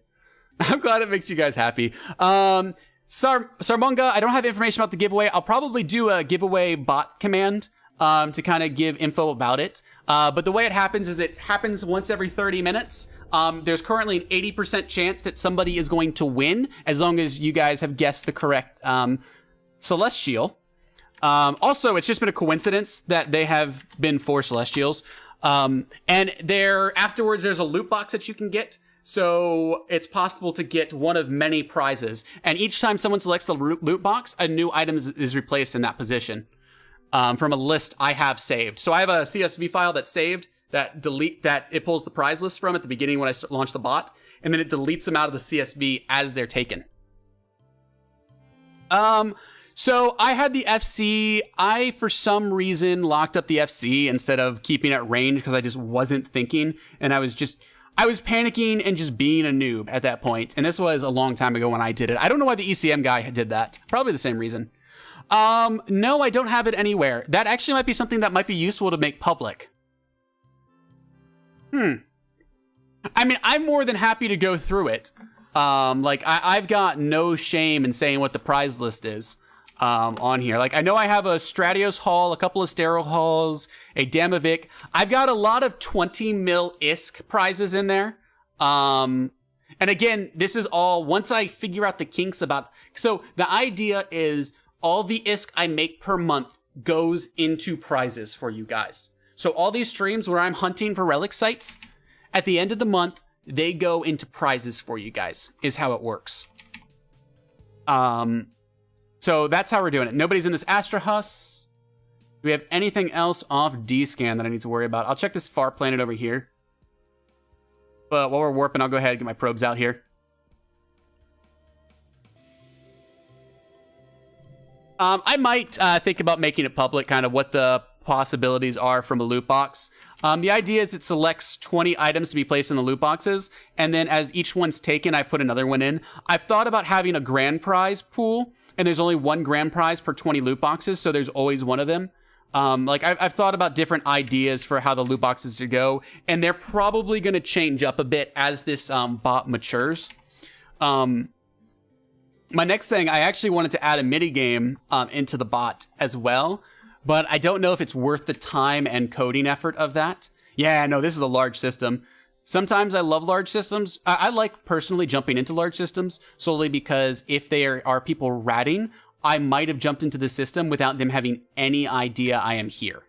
I'm glad it makes you guys happy. Sarmonga, I don't have information about the giveaway. I'll probably do a giveaway bot command to kind of give info about it. But the way it happens is it happens once every 30 minutes. There's currently an 80% chance that somebody is going to win as long as you guys have guessed the correct Celestial. Also, it's just been a coincidence that they have been 4 Celestials. And afterwards, there's a loot box that you can get. So it's possible to get one of many prizes. And each time someone selects the loot box, a new item is replaced in that position from a list I have saved. So I have a CSV file that's saved that it pulls the prize list from at the beginning when I launch the bot. And then it deletes them out of the CSV as they're taken. So I had the FC. I, for some reason, locked up the FC instead of keeping it range because I just wasn't thinking. And I was panicking and just being a noob at that point. And this was a long time ago when I did it. I don't know why the ECM guy did that. Probably the same reason. No, I don't have it anywhere. That actually might be something that might be useful to make public. I mean, I'm more than happy to go through it. I've got no shame in saying what the prize list is. On here. Like, I know I have a Stratios haul, a couple of Sterile hauls, a Damavic. I've got a lot of 20 mil ISK prizes in there. And again, this is all once I figure out the kinks about. So the idea is all the ISK I make per month goes into prizes for you guys. So all these streams where I'm hunting for relic sites, at the end of the month, they go into prizes for you guys, is how it works. So that's how we're doing it. Nobody's in this Astra Hus. Do we have anything else off D-scan that I need to worry about? I'll check this far planet over here. But while we're warping, I'll go ahead and get my probes out here. I might think about making it public, kind of what the possibilities are from a loot box. The idea is it selects 20 items to be placed in the loot boxes, and then as each one's taken, I put another one in. I've thought about having a grand prize pool, and there's only one grand prize per 20 loot boxes, so there's always one of them. Like I've thought about different ideas for how the loot boxes to go, and they're probably going to change up a bit as this bot matures. My next thing, I actually wanted to add a mini game into the bot as well, but I don't know if it's worth the time and coding effort of that. Yeah, no, this is a large system. Sometimes I love large systems. I like personally jumping into large systems solely because if there are people ratting, I might have jumped into the system without them having any idea I am here.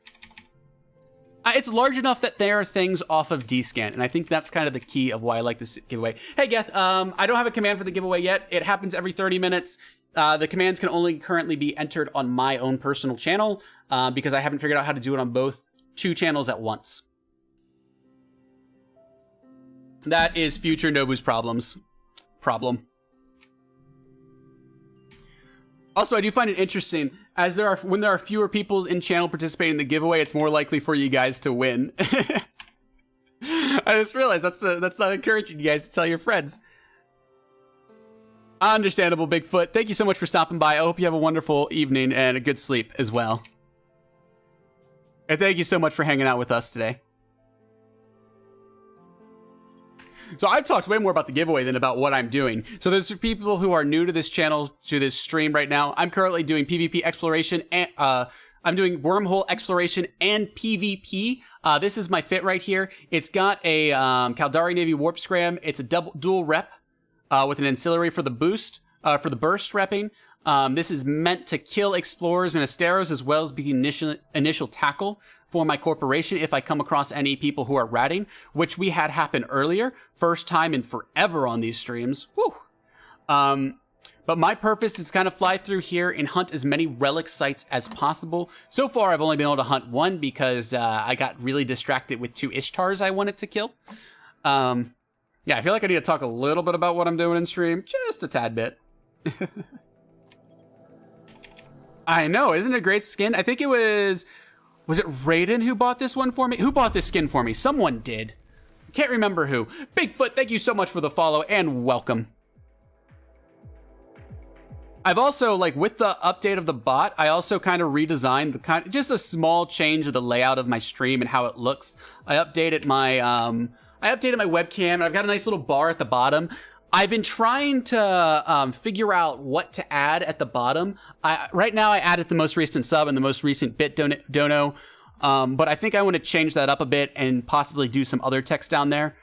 It's large enough that there are things off of D-Scan, and I think that's kind of the key of why I like this giveaway. Hey, Geth, I don't have a command for the giveaway yet. It happens every 30 minutes. The commands can only currently be entered on my own personal channel because I haven't figured out how to do it on both two channels at once. That is future Nobu's problem. Also, I do find it interesting, as when there are fewer people in channel participating in the giveaway, it's more likely for you guys to win. I just realized that's not encouraging you guys to tell your friends. Understandable, Bigfoot. Thank you so much for stopping by. I hope you have a wonderful evening and a good sleep as well. And thank you so much for hanging out with us today. So I've talked way more about the giveaway than about what I'm doing. So there's people who are new to this channel, to this stream right now. I'm currently doing PvP exploration and I'm doing wormhole exploration and PvP. This is my fit right here. It's got a Caldari Navy warp scram. It's a dual rep with an ancillary for the boost, for the burst repping. This is meant to kill explorers and asteros as well as be initial tackle for my corporation if I come across any people who are ratting, which we had happen earlier. First time in forever on these streams. Woo! But my purpose is kind of fly through here and hunt as many relic sites as possible. So far, I've only been able to hunt one because I got really distracted with 2 Ishtars I wanted to kill. Yeah, I feel like I need to talk a little bit about what I'm doing in stream. Just a tad bit. I know, isn't it a great skin? I think it was it Raiden who bought this one for me? Who bought this skin for me? Someone did. Can't remember who. Bigfoot, thank you so much for the follow and welcome. I've also, like, with the update of the bot, I also kind of redesigned just a small change of the layout of my stream and how it looks. I updated my webcam, and I've got a nice little bar at the bottom. I've been trying to figure out what to add at the bottom. Right now, I added the most recent sub and the most recent bit dono, but I think I want to change that up a bit and possibly do some other text down there.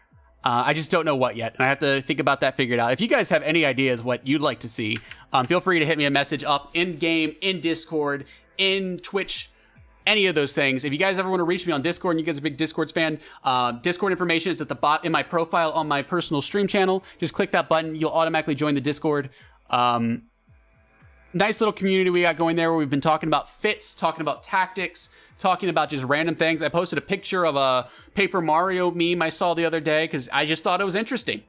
I just don't know what yet, and I have to think about that, figure it out. If you guys have any ideas what you'd like to see, feel free to hit me a message up in-game, in Discord, in Twitch, any of those things. If you guys ever want to reach me on Discord and you guys are a big Discord fan, Discord information is at the bottom in my profile on my personal stream channel. Just click that button. You'll automatically join the Discord. Nice little community we got going there where we've been talking about fits, talking about tactics, talking about just random things. I posted a picture of a Paper Mario meme I saw the other day because I just thought it was interesting.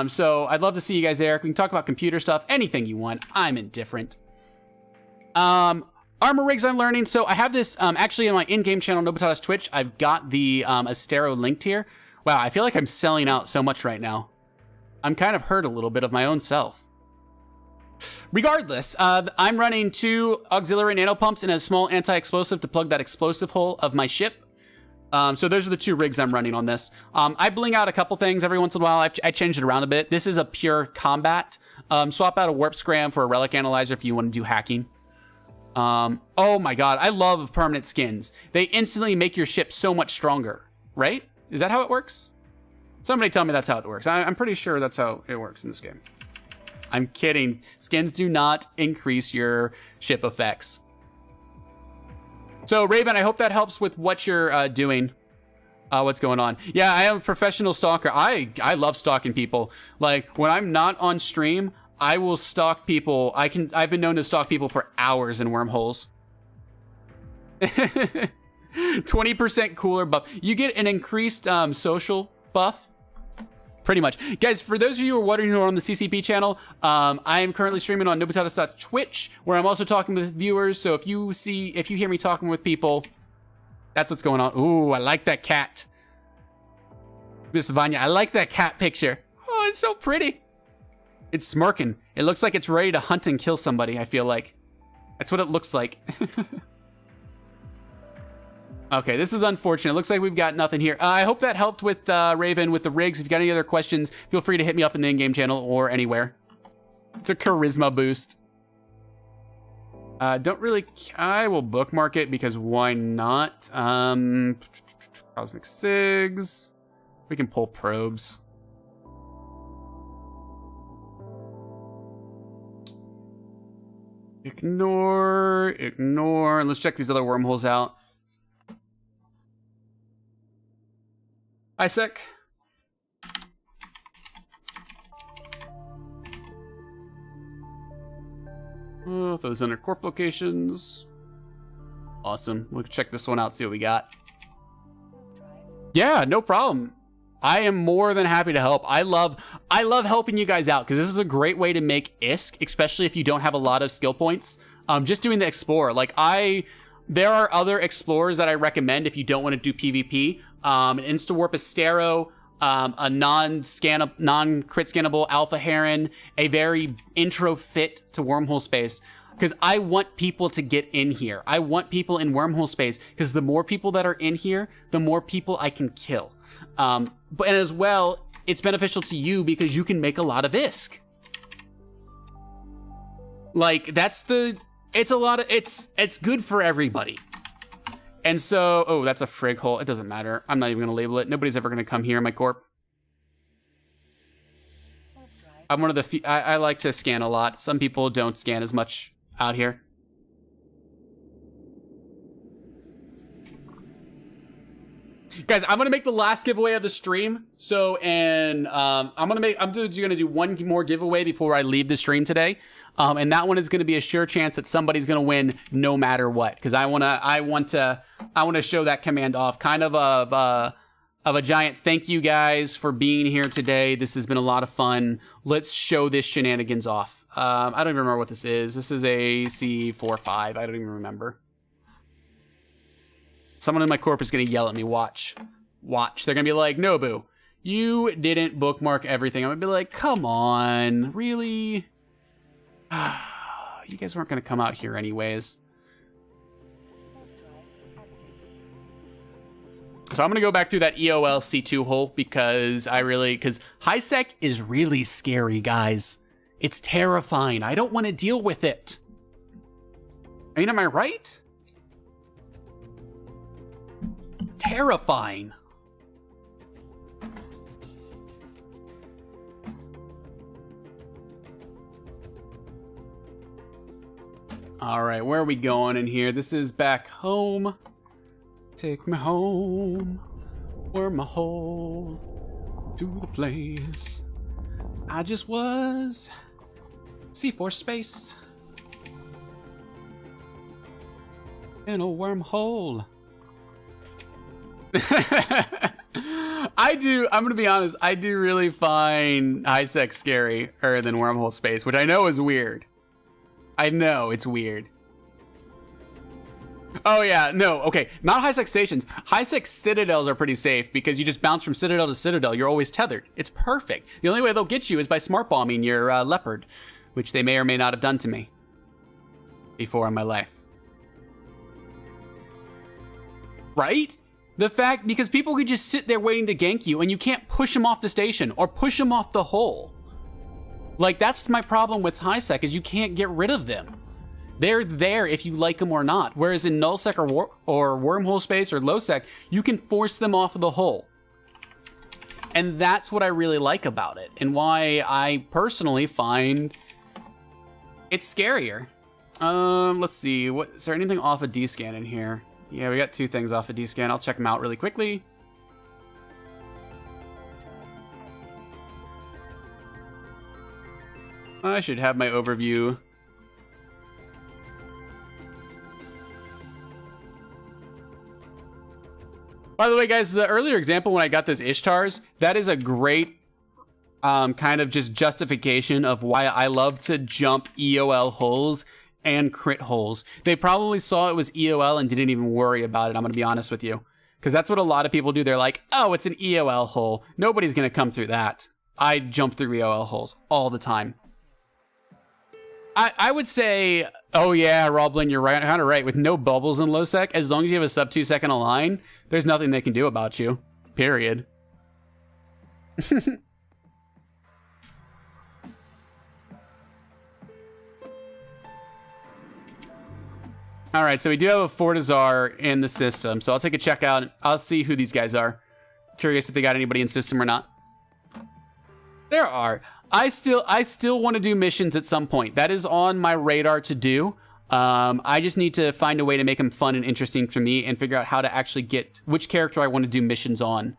So I'd love to see you guys there. We can talk about computer stuff, anything you want. I'm indifferent. Armor rigs I'm learning. So I have this, actually in my in-game channel, Nobutada's Twitch, I've got the, Astero linked here. Wow, I feel like I'm selling out so much right now. I'm kind of hurt a little bit of my own self. Regardless, I'm running 2 auxiliary nanopumps and a small anti-explosive to plug that explosive hole of my ship. So those are the 2 rigs I'm running on this. I bling out a couple things every once in a while. I changed it around a bit. This is a pure combat. Swap out a warp scram for a relic analyzer if you want to do hacking. Oh my god, I love permanent skins. They instantly make your ship so much stronger, right? Is that how it works? Somebody tell me that's how it works. I'm pretty sure that's how it works in this game. I'm kidding. Skins do not increase your ship effects. So, Raven, I hope that helps with what you're doing. What's going on? Yeah, I am a professional stalker. I love stalking people. Like, when I'm not on stream, I will stalk people. I've been known to stalk people for hours in Wormholes. 20% cooler buff. You get an increased social buff pretty much. Guys, for those of you who are wondering who are on the CCP channel, I am currently streaming on nobutatis.twitch, where I'm also talking with viewers. So if you hear me talking with people, that's what's going on. Ooh, I like that cat. Miss Vanya, I like that cat picture. Oh, it's so pretty. It's smirking. It looks like it's ready to hunt and kill somebody, I feel like. That's what it looks like. Okay, this is unfortunate. It looks like we've got nothing here. I hope that helped with Raven, with the rigs. If you got any other questions, feel free to hit me up in the in-game channel or anywhere. It's a charisma boost. Don't really... I will bookmark it because why not? Cosmic Sigs. We can pull probes. Ignore. Let's check these other wormholes out. Isaac. Oh, those under corp locations. Awesome. We'll check this one out, see what we got. Yeah, no problem. I am more than happy to help. I love helping you guys out because this is a great way to make ISK, especially if you don't have a lot of skill points. Just doing the Explorer. There are other Explorers that I recommend if you don't want to do PvP. An Insta-Warp Astero, a non-crit scannable Alpha Heron, a very intro fit to Wormhole space. Because I want people to get in here. I want people in Wormhole space because the more people that are in here, the more people I can kill. And as well, it's beneficial to you because you can make a lot of ISK. It's good for everybody. And so, oh, that's a frig hole. It doesn't matter. I'm not even going to label it. Nobody's ever going to come here in my corp. I'm one of the few, I like to scan a lot. Some people don't scan as much out here. Guys, I'm gonna make the last giveaway of the stream. So, and I'm gonna do one more giveaway before I leave the stream today. And that one is gonna be a sure chance that somebody's gonna win no matter what. Because I want to show that command off. Kind of a giant thank you guys for being here today. This has been a lot of fun. Let's show this shenanigans off. I don't even remember what this is. This is a C45. I don't even remember. Someone in my corp is going to yell at me. Watch. They're going to be like, Nobu, you didn't bookmark everything. I'm going to be like, come on. Really? You guys weren't going to come out here anyways. So I'm going to go back through that EOL C2 hole because HiSec is really scary, guys. It's terrifying. I don't want to deal with it. I mean, am I right? Terrifying. All right, where are we going in here? This is back home. Take me home. Wormhole to the place I just was. C4 space. In a wormhole. I'm gonna be honest, I do really find HiSec scarier than Wormhole Space, which I know is weird. I know, it's weird. Oh yeah, no, okay, not HiSec stations. HiSec citadels are pretty safe because you just bounce from citadel to citadel. You're always tethered. It's perfect. The only way they'll get you is by smart bombing your leopard, which they may or may not have done to me before in my life. Right? The fact, because people could just sit there waiting to gank you and you can't push them off the station or push them off the hole. Like, that's my problem with HiSec, is you can't get rid of them. They're there if you like them or not. Whereas in nullsec or wormhole space or lowsec, you can force them off of the hole. And that's what I really like about it, and why I personally find it's scarier. Let's see, is there anything off of D-scan in here? Yeah, we got two things off of D-scan. I'll check them out really quickly. I should have my overview. By the way, guys, the earlier example when I got those Ishtars, that is a great kind of just justification of why I love to jump EOL holes and crit holes. They probably saw it was EOL and didn't even worry about it, I'm going to be honest with you. Because that's what a lot of people do. They're like, oh, it's an EOL hole. Nobody's going to come through that. I jump through EOL holes all the time. I would say, oh yeah, Roblin, you're right, kind of right. With no bubbles in low sec, as long as you have a sub 2 second align, there's nothing they can do about you. Period. All right, so we do have a Fortizar in the system, so I'll take a check out. I'll see who these guys are. Curious if they got anybody in system or not. There are. I still want to do missions at some point. That is on my radar to do. I just need to find a way to make them fun and interesting for me and figure out how to actually get which character I want to do missions on.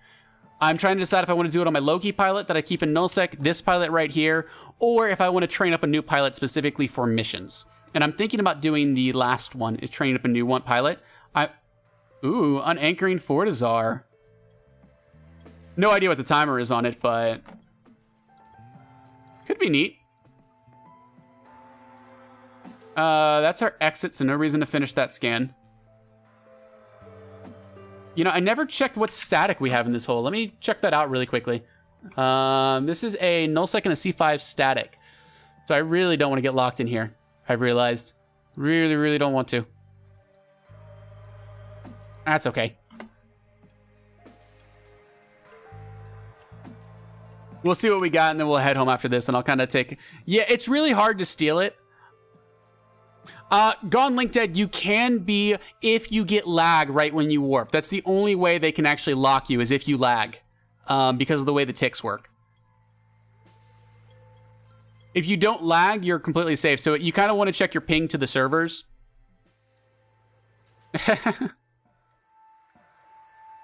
I'm trying to decide if I want to do it on my Loki pilot that I keep in nullsec, this pilot right here, or if I want to train up a new pilot specifically for missions. And I'm thinking about doing the last one, is training up a new one pilot. Ooh, unanchoring Fortizar. No idea what the timer is on it, but could be neat. That's our exit, so no reason to finish that scan. You know, I never checked what static we have in this hole. Let me check that out really quickly. This is a nullsec and a C5 static. So I really don't want to get locked in here. I've realized. Really, really don't want to. That's okay. We'll see what we got, and then we'll head home after this, and I'll kind of take... Yeah, it's really hard to steal it. Gone Link Dead, you can be if you get lag right when you warp. That's the only way they can actually lock you, is if you lag, because of the way the ticks work. If you don't lag, you're completely safe. So you kind of want to check your ping to the servers.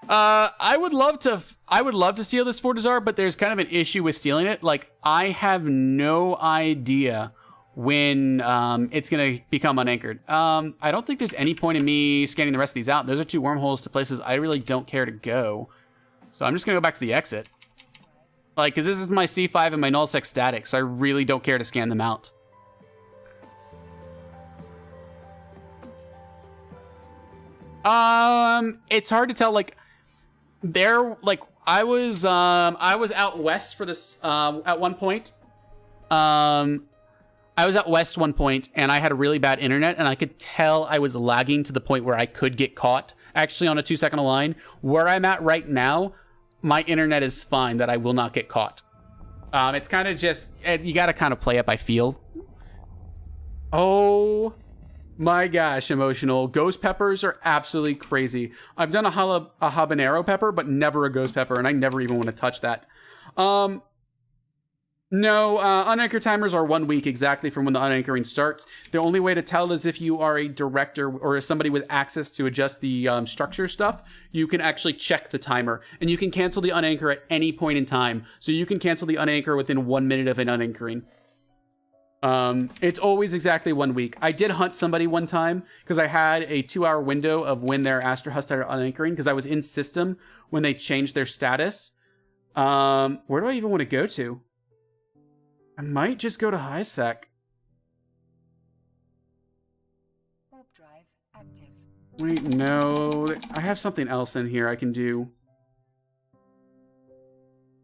I would love to steal this Fortizar, but there's kind of an issue with stealing it. Like, I have no idea when it's gonna become unanchored. I don't think there's any point in me scanning the rest of these out. Those are 2 wormholes to places I really don't care to go. So I'm just gonna go back to the exit. Like, because this is my C5 and my nullsec static, so I really don't care to scan them out. It's hard to tell. Like, I was out west for this at one point. I was out west one point, and I had a really bad internet, and I could tell I was lagging to the point where I could get caught. Actually, on a 2-second align. Where I'm at right now, my internet is fine that I will not get caught. It's kind of just, you got to kind of play it by feel. Oh my gosh, emotional. Ghost peppers are absolutely crazy. I've done a habanero pepper, but never a ghost pepper, and I never even want to touch that. No, unanchor timers are 1 week exactly from when the unanchoring starts. The only way to tell is if you are a director or somebody with access to adjust the structure stuff, you can actually check the timer. And you can cancel the unanchor at any point in time. So you can cancel the unanchor within 1 minute of an unanchoring. It's always exactly 1 week. I did hunt somebody one time because I had a 2-hour window of when their Astra Husk started unanchoring because I was in system when they changed their status. Where do I even want to go to? I might just go to high sec. Warp drive active. Wait, no. I have something else in here I can do.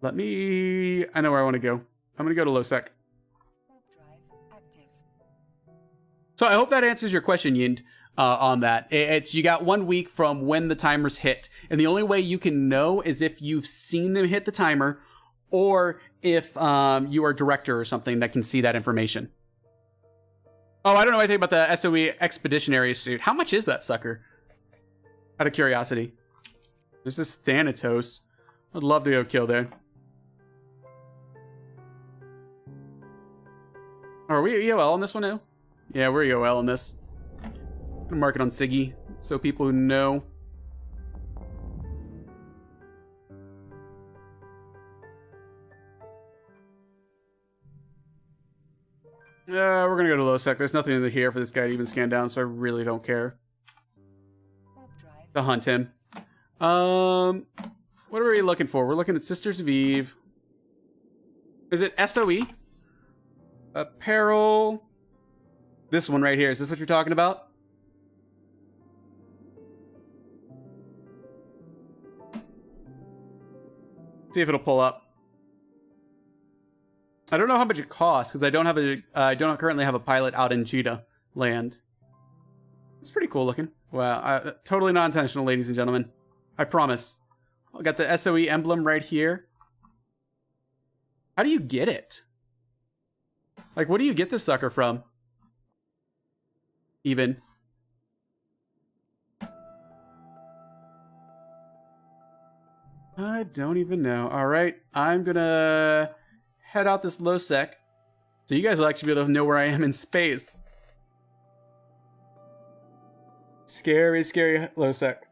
I know where I want to go. I'm going to go to low sec. Warp drive active. So I hope that answers your question, Yind, on that. It's you got 1 week from when the timers hit. And the only way you can know is if you've seen them hit the timer or if you are a director or something that can see that information. Oh, I don't know anything about the SOE Expeditionary suit. How much is that sucker? Out of curiosity. There's this Thanatos. I'd love to go kill there. Oh, are we EOL on this one now? Yeah, we're EOL on this. I'm gonna mark it on Siggy so people who know. We're gonna go to low sec. There's nothing in here for this guy to even scan down, so I really don't care to hunt him. What are we looking for? We're looking at Sisters of Eve. Is it SOE? Apparel. This one right here. Is this what you're talking about? See if it'll pull up. I don't know how much it costs because I don't currently have a pilot out in Cheetah land. It's pretty cool looking. Wow, totally not intentional, ladies and gentlemen. I promise. I got the SOE emblem right here. How do you get it? Like, what do you get this sucker from? Even. I don't even know. All right, I'm gonna head out this low sec, so you guys will actually be able to know where I am in space. Scary, scary low sec.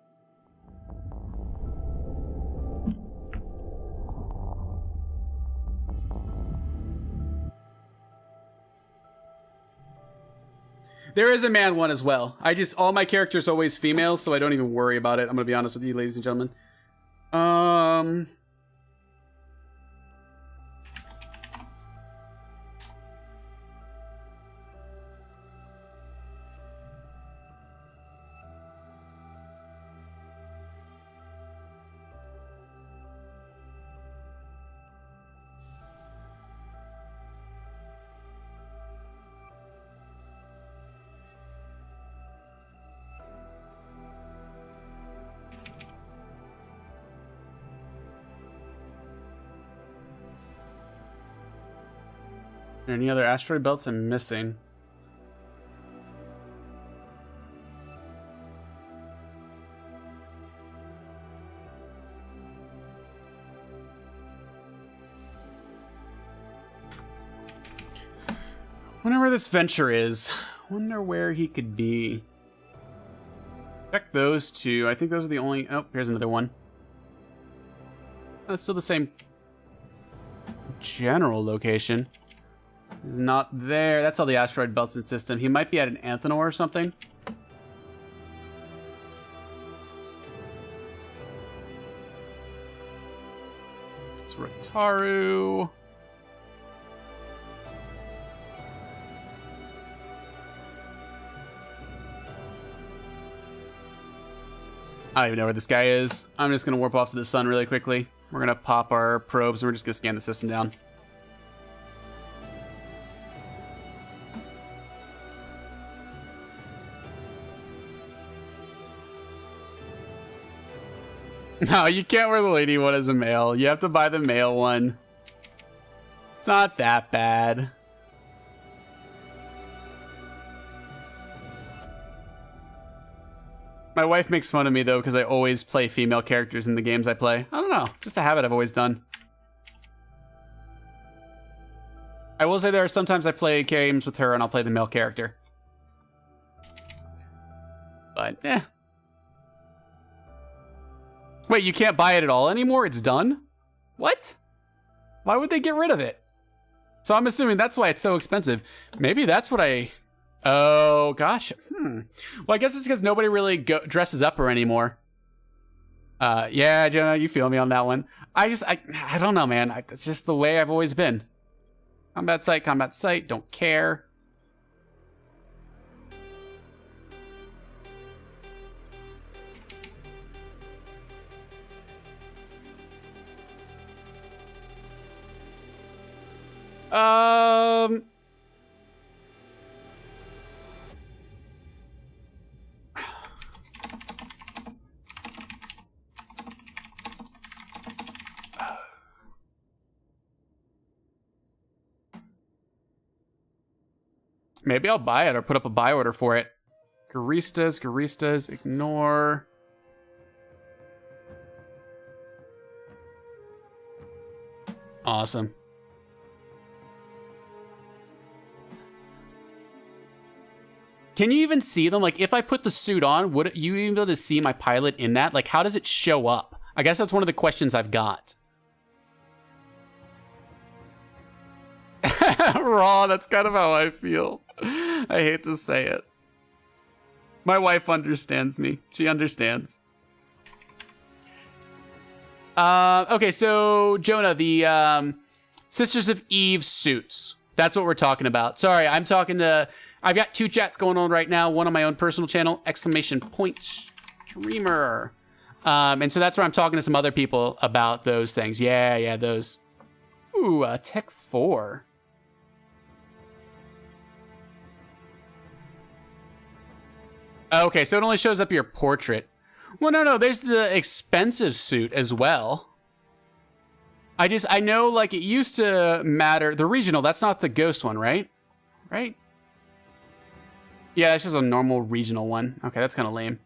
There is a man one as well. All my characters are always female, so I don't even worry about it. I'm gonna be honest with you, ladies and gentlemen. Any other asteroid belts I'm missing? Wonder where this venture is. Wonder where he could be. Check those two. I think those are the only... Oh, here's another one. That's still the same general location. He's not there. That's all the asteroid belts in system. He might be at an Anthenor or something. It's Rotaru. I don't even know where this guy is. I'm just going to warp off to the sun really quickly. We're going to pop our probes and we're just going to scan the system down. No, you can't wear the lady one as a male. You have to buy the male one. It's not that bad. My wife makes fun of me, though, because I always play female characters in the games I play. I don't know. Just a habit I've always done. I will say there are sometimes I play games with her and I'll play the male character. But, eh. Wait, you can't buy it at all anymore? It's done? What? Why would they get rid of it? So I'm assuming that's why it's so expensive. Maybe that's what I... Oh, gosh. Well, I guess it's because nobody really dresses up her anymore. Yeah, Jonah, you feel me on that one. I don't know, man. It's just the way I've always been. Combat site, don't care. Maybe I'll buy it or put up a buy order for it. Garistas, ignore. Awesome. Can you even see them? Like, if I put the suit on, would you even be able to see my pilot in that? Like, how does it show up? I guess that's one of the questions I've got. Raw, that's kind of how I feel. I hate to say it. My wife understands me. She understands. Okay, so Jonah, the Sisters of Eve suits. That's what we're talking about. Sorry, I've got 2 chats going on right now. One on my own personal channel, !streamer. And so that's where I'm talking to some other people about those things. Yeah, those. Ooh, Tech 4. Okay, so it only shows up your portrait. Well, no, there's the expensive suit as well. I know, like, it used to matter. The regional, that's not the ghost one, right? Right? Yeah, that's just a normal regional one. Okay, that's kind of lame.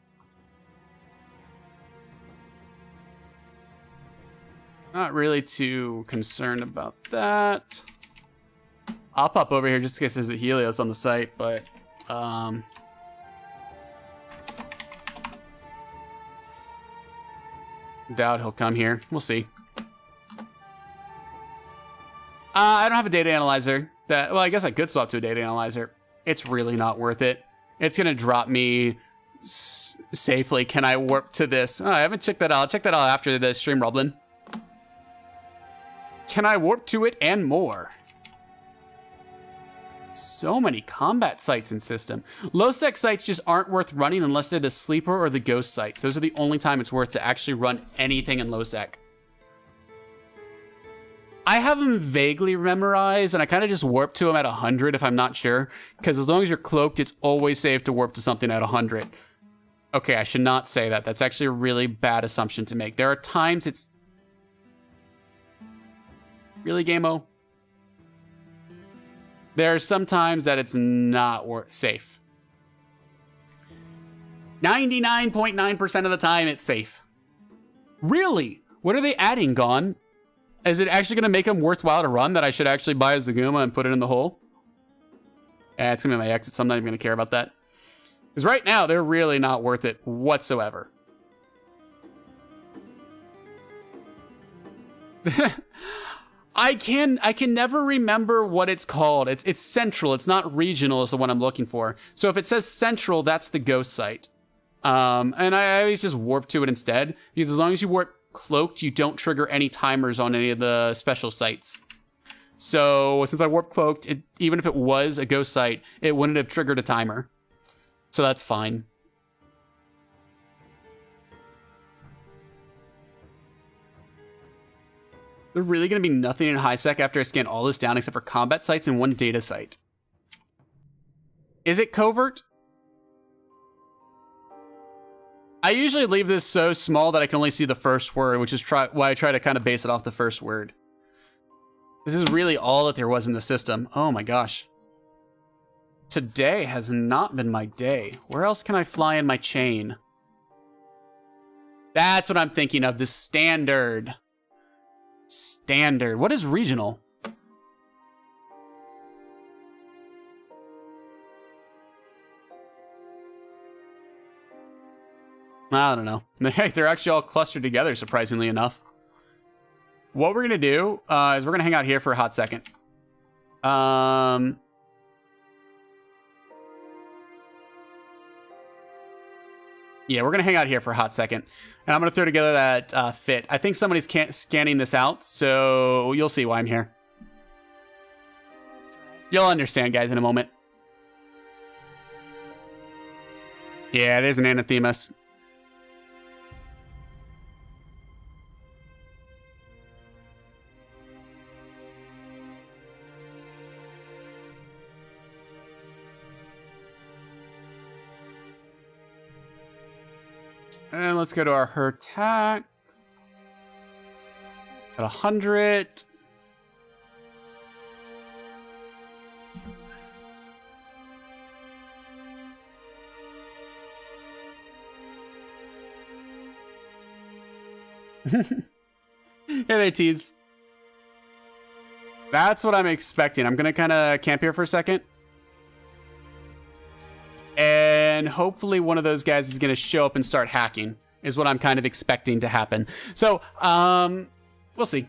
Not really too concerned about that. I'll pop over here just in case there's a Helios on the site, but doubt he'll come here. We'll see. I don't have a data analyzer. Well, I guess I could swap to a data analyzer. It's really not worth it. It's gonna drop me safely. Can I warp to this? Oh, I haven't checked that out. I'll check that out after the stream, Roblin. Can I warp to it and more? So many combat sites in system. Low-sec sites just aren't worth running unless they're the sleeper or the ghost sites. Those are the only time it's worth to actually run anything in low-sec. I have them vaguely memorized, and I kind of just warp to them at 100 if I'm not sure. Because as long as you're cloaked, it's always safe to warp to something at 100. Okay, I should not say that. That's actually a really bad assumption to make. There are times it's... Really, Game-O? There are some times that it's not safe. 99.9% of the time, it's safe. Really? What are they adding, Gone? Is it actually going to make them worthwhile to run that I should actually buy a Zaguma and put it in the hole? Yeah, it's going to be my exit, so I'm not even going to care about that. Because right now, they're really not worth it whatsoever. I can never remember what it's called. It's central. It's not regional is the one I'm looking for. So if it says central, that's the ghost site. And I always just warp to it instead. Because as long as you warp cloaked, you don't trigger any timers on any of the special sites. So since I warp cloaked, even if it was a ghost site, it wouldn't have triggered a timer. So that's fine. There's really going to be nothing in high sec after I scan all this down except for combat sites and one data site. Is it covert? I usually leave this so small that I can only see the first word, which is why I try to kind of base it off the first word. This is really all that there was in the system. Oh my gosh. Today has not been my day. Where else can I fly in my chain? That's what I'm thinking of, the standard. Standard. What is regional? I don't know. They're actually all clustered together, surprisingly enough. What we're going to do is we're going to hang out here for a hot second. Yeah, we're going to hang out here for a hot second. And I'm going to throw together that fit. I think somebody's scanning this out, so you'll see why I'm here. You'll understand, guys, in a moment. Yeah, there's an Anathemus. And let's go to our her attack. At 100. Hey there, tease. That's what I'm expecting. I'm gonna kind of camp here for a second. And hopefully one of those guys is going to show up and start hacking, is what I'm kind of expecting to happen. So, we'll see.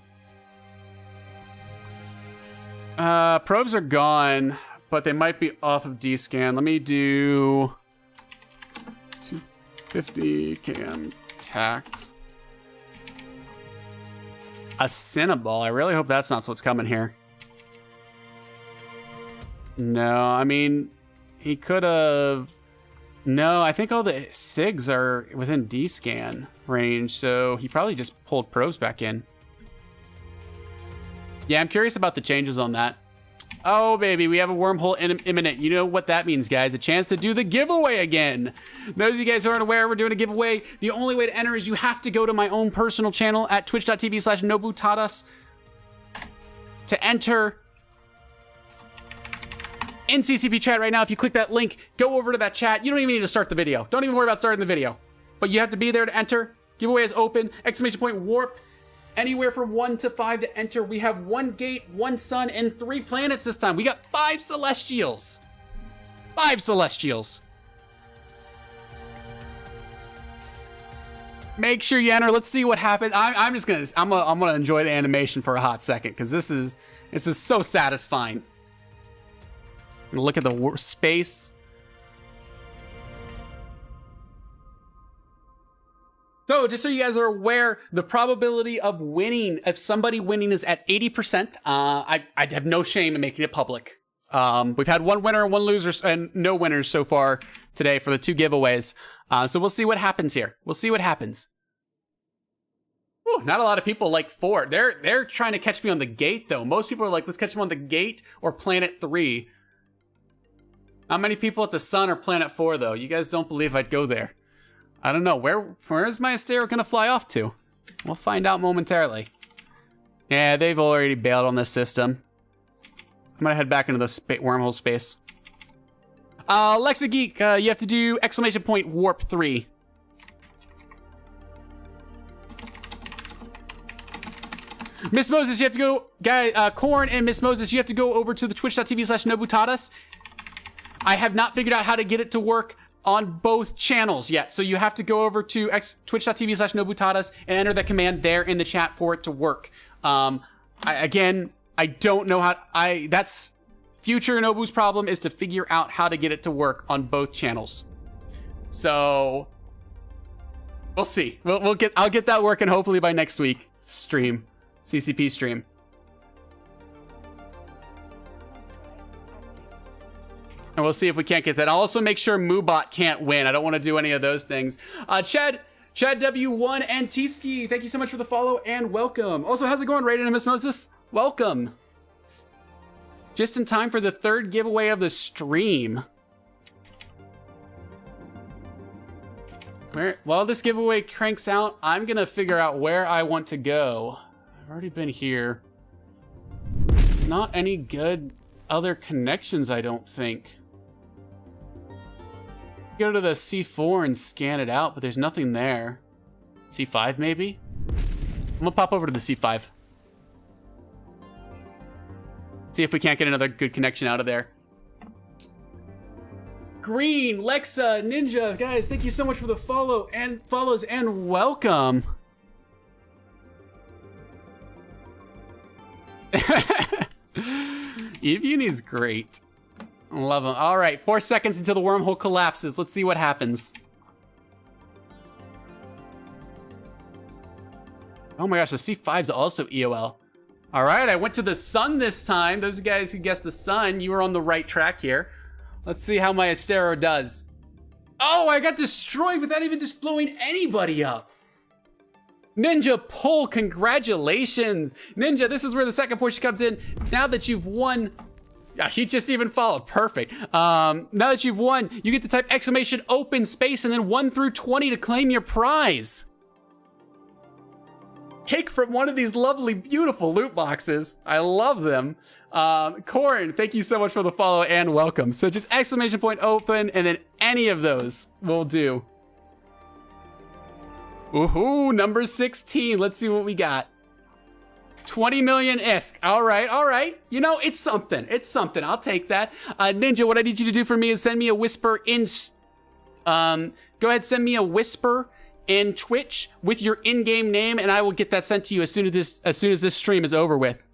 Probes are gone, but they might be off of D-scan. Let me do 250 cam tact. A Cinnaball. I really hope that's not what's coming here. No, I mean, he could have... No, I think all the SIGs are within D-scan range, so he probably just pulled probes back in. Yeah, I'm curious about the changes on that. Oh, baby, we have a wormhole imminent. You know what that means, guys. A chance to do the giveaway again. Those of you guys who aren't aware, we're doing a giveaway. The only way to enter is you have to go to my own personal channel at twitch.tv/nobutadas to enter in CCP chat right now. If you click that link, go over to that chat. You don't even need to start the video. Don't even worry about starting the video. But you have to be there to enter. Giveaway is open. Exclamation point warp. Anywhere from 1 to 5 to enter. We have 1 gate, 1 sun, and 3 planets this time. We got 5 celestials. 5 celestials. Make sure you enter. Let's see what happens. I'm gonna enjoy the animation for a hot second because this is so satisfying. Look at the space. So, just so you guys are aware, the probability of winning, if somebody winning is at 80%, I'd have no shame in making it public. We've had 1 winner and 1 loser, and no winners so far today for the 2 giveaways. So we'll see what happens here. We'll see what happens. Whew, not a lot of people like 4. They're trying to catch me on the gate, though. Most people are like, let's catch them on the gate or planet 3. Not many people at the sun or planet 4, though. You guys don't believe I'd go there. I don't know. Where is my Astero gonna fly off to? We'll find out momentarily. Yeah, they've already bailed on this system. I'm gonna head back into the wormhole space. Lexa Geek, you have to do exclamation point warp 3. Miss Moses, you have to go, Corn and Miss Moses, you have to go over to the twitch.tv/nobutadas. I have not figured out how to get it to work on both channels yet. So you have to go over to twitch.tv/nobutadas and enter that command there in the chat for it to work. I don't know how, that's future Nobu's problem, is to figure out how to get it to work on both channels. So we'll see. I'll get that working hopefully by next week stream, CCP stream. And we'll see if we can't get that. I'll also make sure Moobot can't win. I don't want to do any of those things. Chad W1 and T-Ski, thank you so much for the follow and welcome. Also, how's it going, Raiden and Miss Moses? Welcome. Just in time for the 3rd giveaway of the stream. While this giveaway cranks out, I'm going to figure out where I want to go. I've already been here. Not any good other connections, I don't think. Go to the C4 and scan it out, but there's nothing there. C5 maybe? I'm gonna pop over to the C5. See if we can't get another good connection out of there. Green, Lexa, Ninja, guys, thank you so much for the follows and welcome. Evian great. Love him. All right, 4 seconds until the wormhole collapses. Let's see what happens. Oh my gosh, the C5's also EOL. All right, I went to the sun this time. Those guys who guessed the sun, you were on the right track here. Let's see how my Astero does. Oh, I got destroyed without even just blowing anybody up. Ninja pull, congratulations. Ninja, this is where the second portion comes in. Now that you've won, he just even followed, perfect. Now that you've won, you get to type exclamation open space and then 1 through 20 to claim your prize. Pick from one of these lovely, beautiful loot boxes. I love them. Corn, thank you so much for the follow and welcome. So just exclamation point open and then any of those will do. Ooh, number 16. Let's see what we got. 20 million ISK. All right. You know, it's something. It's something. I'll take that. Ninja, what I need you to do for me is send me a whisper in... go ahead, send me a whisper in Twitch with your in-game name, and I will get that sent to you as soon as this stream is over with.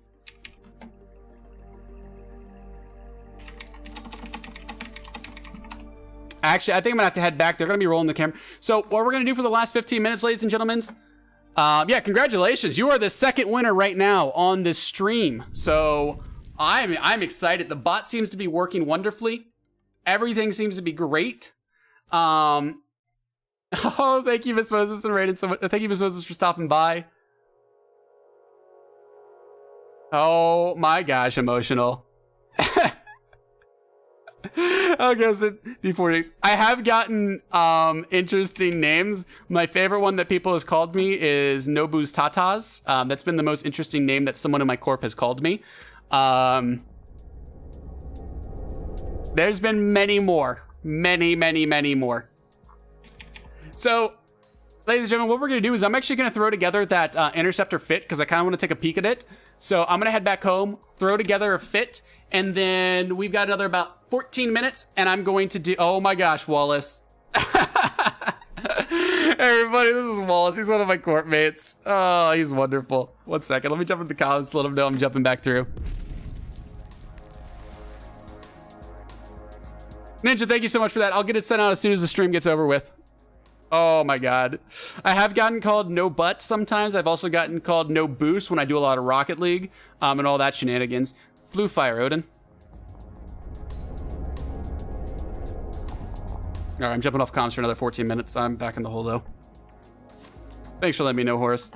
Actually, I think I'm gonna have to head back. They're gonna be rolling the camera. So what we're gonna do for the last 15 minutes, ladies and gentlemen, Yeah, congratulations. You are the second winner right now on this stream. So I'm excited. The bot seems to be working wonderfully. Everything seems to be great. Oh, thank you, Miss Moses and Raiden, so much. Thank you, Miss Moses, for stopping by. Oh my gosh, emotional. Okay, so D40. I have gotten interesting names. My favorite one that people has called me is Nobu's Tatas. That's been the most interesting name that someone in my corp has called me. There's been many more. Many more. So, ladies and gentlemen, what we're going to do is I'm actually going to throw together that interceptor fit because I kind of want to take a peek at it. So I'm going to head back home, throw together a fit, and then we've got another about 14 minutes, and I'm going to do... Oh my gosh, Wallace. Everybody, this is Wallace. He's one of my corp mates. Oh, he's wonderful. 1 second. Let me jump in the comments, let him know I'm jumping back through. Ninja, thank you so much for that. I'll get it sent out as soon as the stream gets over with. Oh my god. I have gotten called no butt sometimes. I've also gotten called no boost when I do a lot of Rocket League and all that shenanigans. Blue fire, Odin. All right, I'm jumping off comms for another 14 minutes. I'm back in the hole though. Thanks for letting me know, Horace.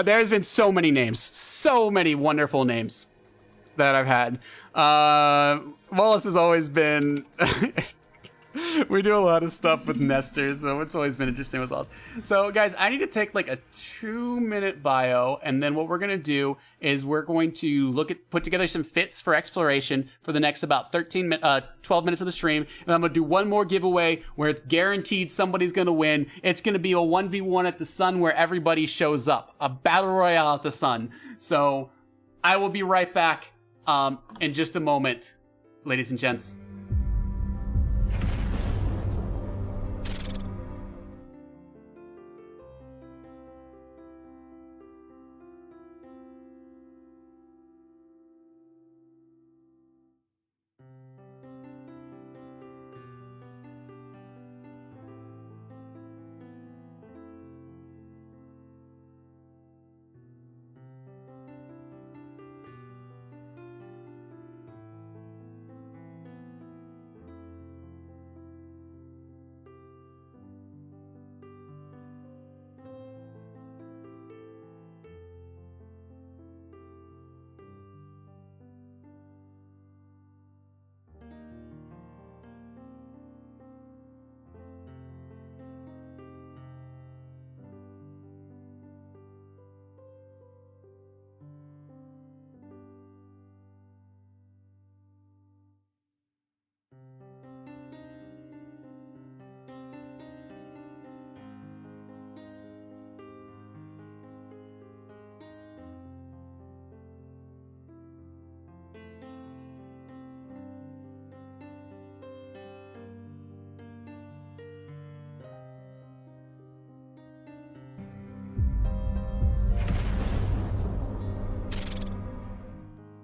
There's been so many names, so many wonderful names that I've had. Wallace has always been... We do a lot of stuff with nesters, so it's always been interesting with Wallace. So, guys, I need to take like a 2-minute bio, and then what we're going to do is we're going to put together some fits for exploration for the next about 12 minutes of the stream, and I'm going to do one more giveaway where it's guaranteed somebody's going to win. It's going to be a 1v1 at the sun where everybody shows up, a battle royale at the sun. So, I will be right back in just a moment, ladies and gents.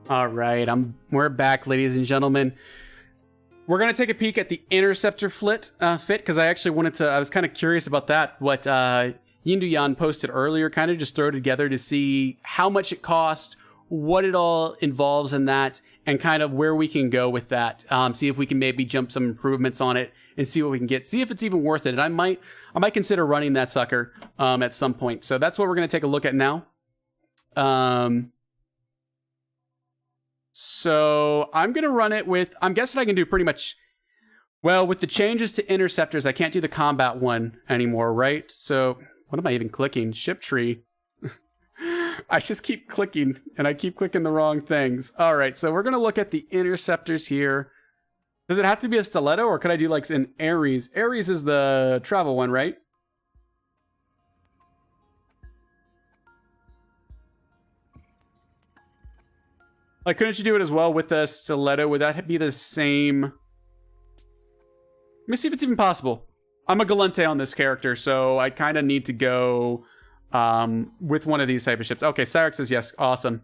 All right, we're back, ladies and gentlemen. We're gonna take a peek at the interceptor fit because I was kind of curious about that. What Yinduyan posted earlier, kind of just throw together to see how much it cost, what it all involves in that, and kind of where we can go with that. See if we can maybe jump some improvements on it and see what we can get. See if it's even worth it. And I might consider running that sucker at some point. So that's what we're gonna take a look at now. So I'm going to run it with, I'm guessing I can do pretty much, well, with the changes to interceptors, I can't do the combat one anymore, right? So what am I even clicking? Ship tree. I just keep clicking and I keep clicking the wrong things. All right, so we're going to look at the interceptors here. Does it have to be a stiletto or could I do like an Ares? Ares is the travel one, right? Like, couldn't you do it as well with a stiletto? Would that be the same? Let me see if it's even possible. I'm a Galente on this character, so I kind of need to go with one of these type of ships. Okay, Cyrix says yes. Awesome.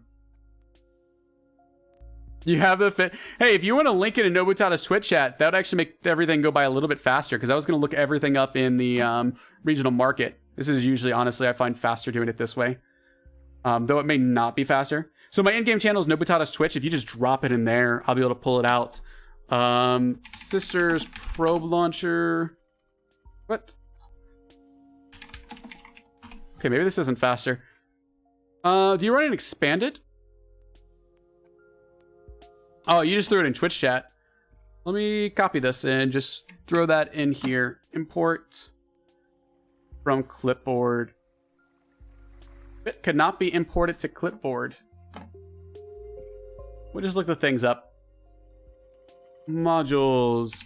You have the fit. Hey, if you want to link it in Nobutata's Twitch chat, that would actually make everything go by a little bit faster, because I was going to look everything up in the regional market. This is usually, honestly, I find faster doing it this way. Though it may not be faster. So my in-game channel is Nobutata's Twitch. If you just drop it in there, I'll be able to pull it out. Sisters probe launcher. What? Okay, maybe this isn't faster. Do you run it expanded? Oh, you just threw it in Twitch chat. Let me copy this and just throw that in here. Import from clipboard. It could not be imported to clipboard. We'll just look the things up. Modules.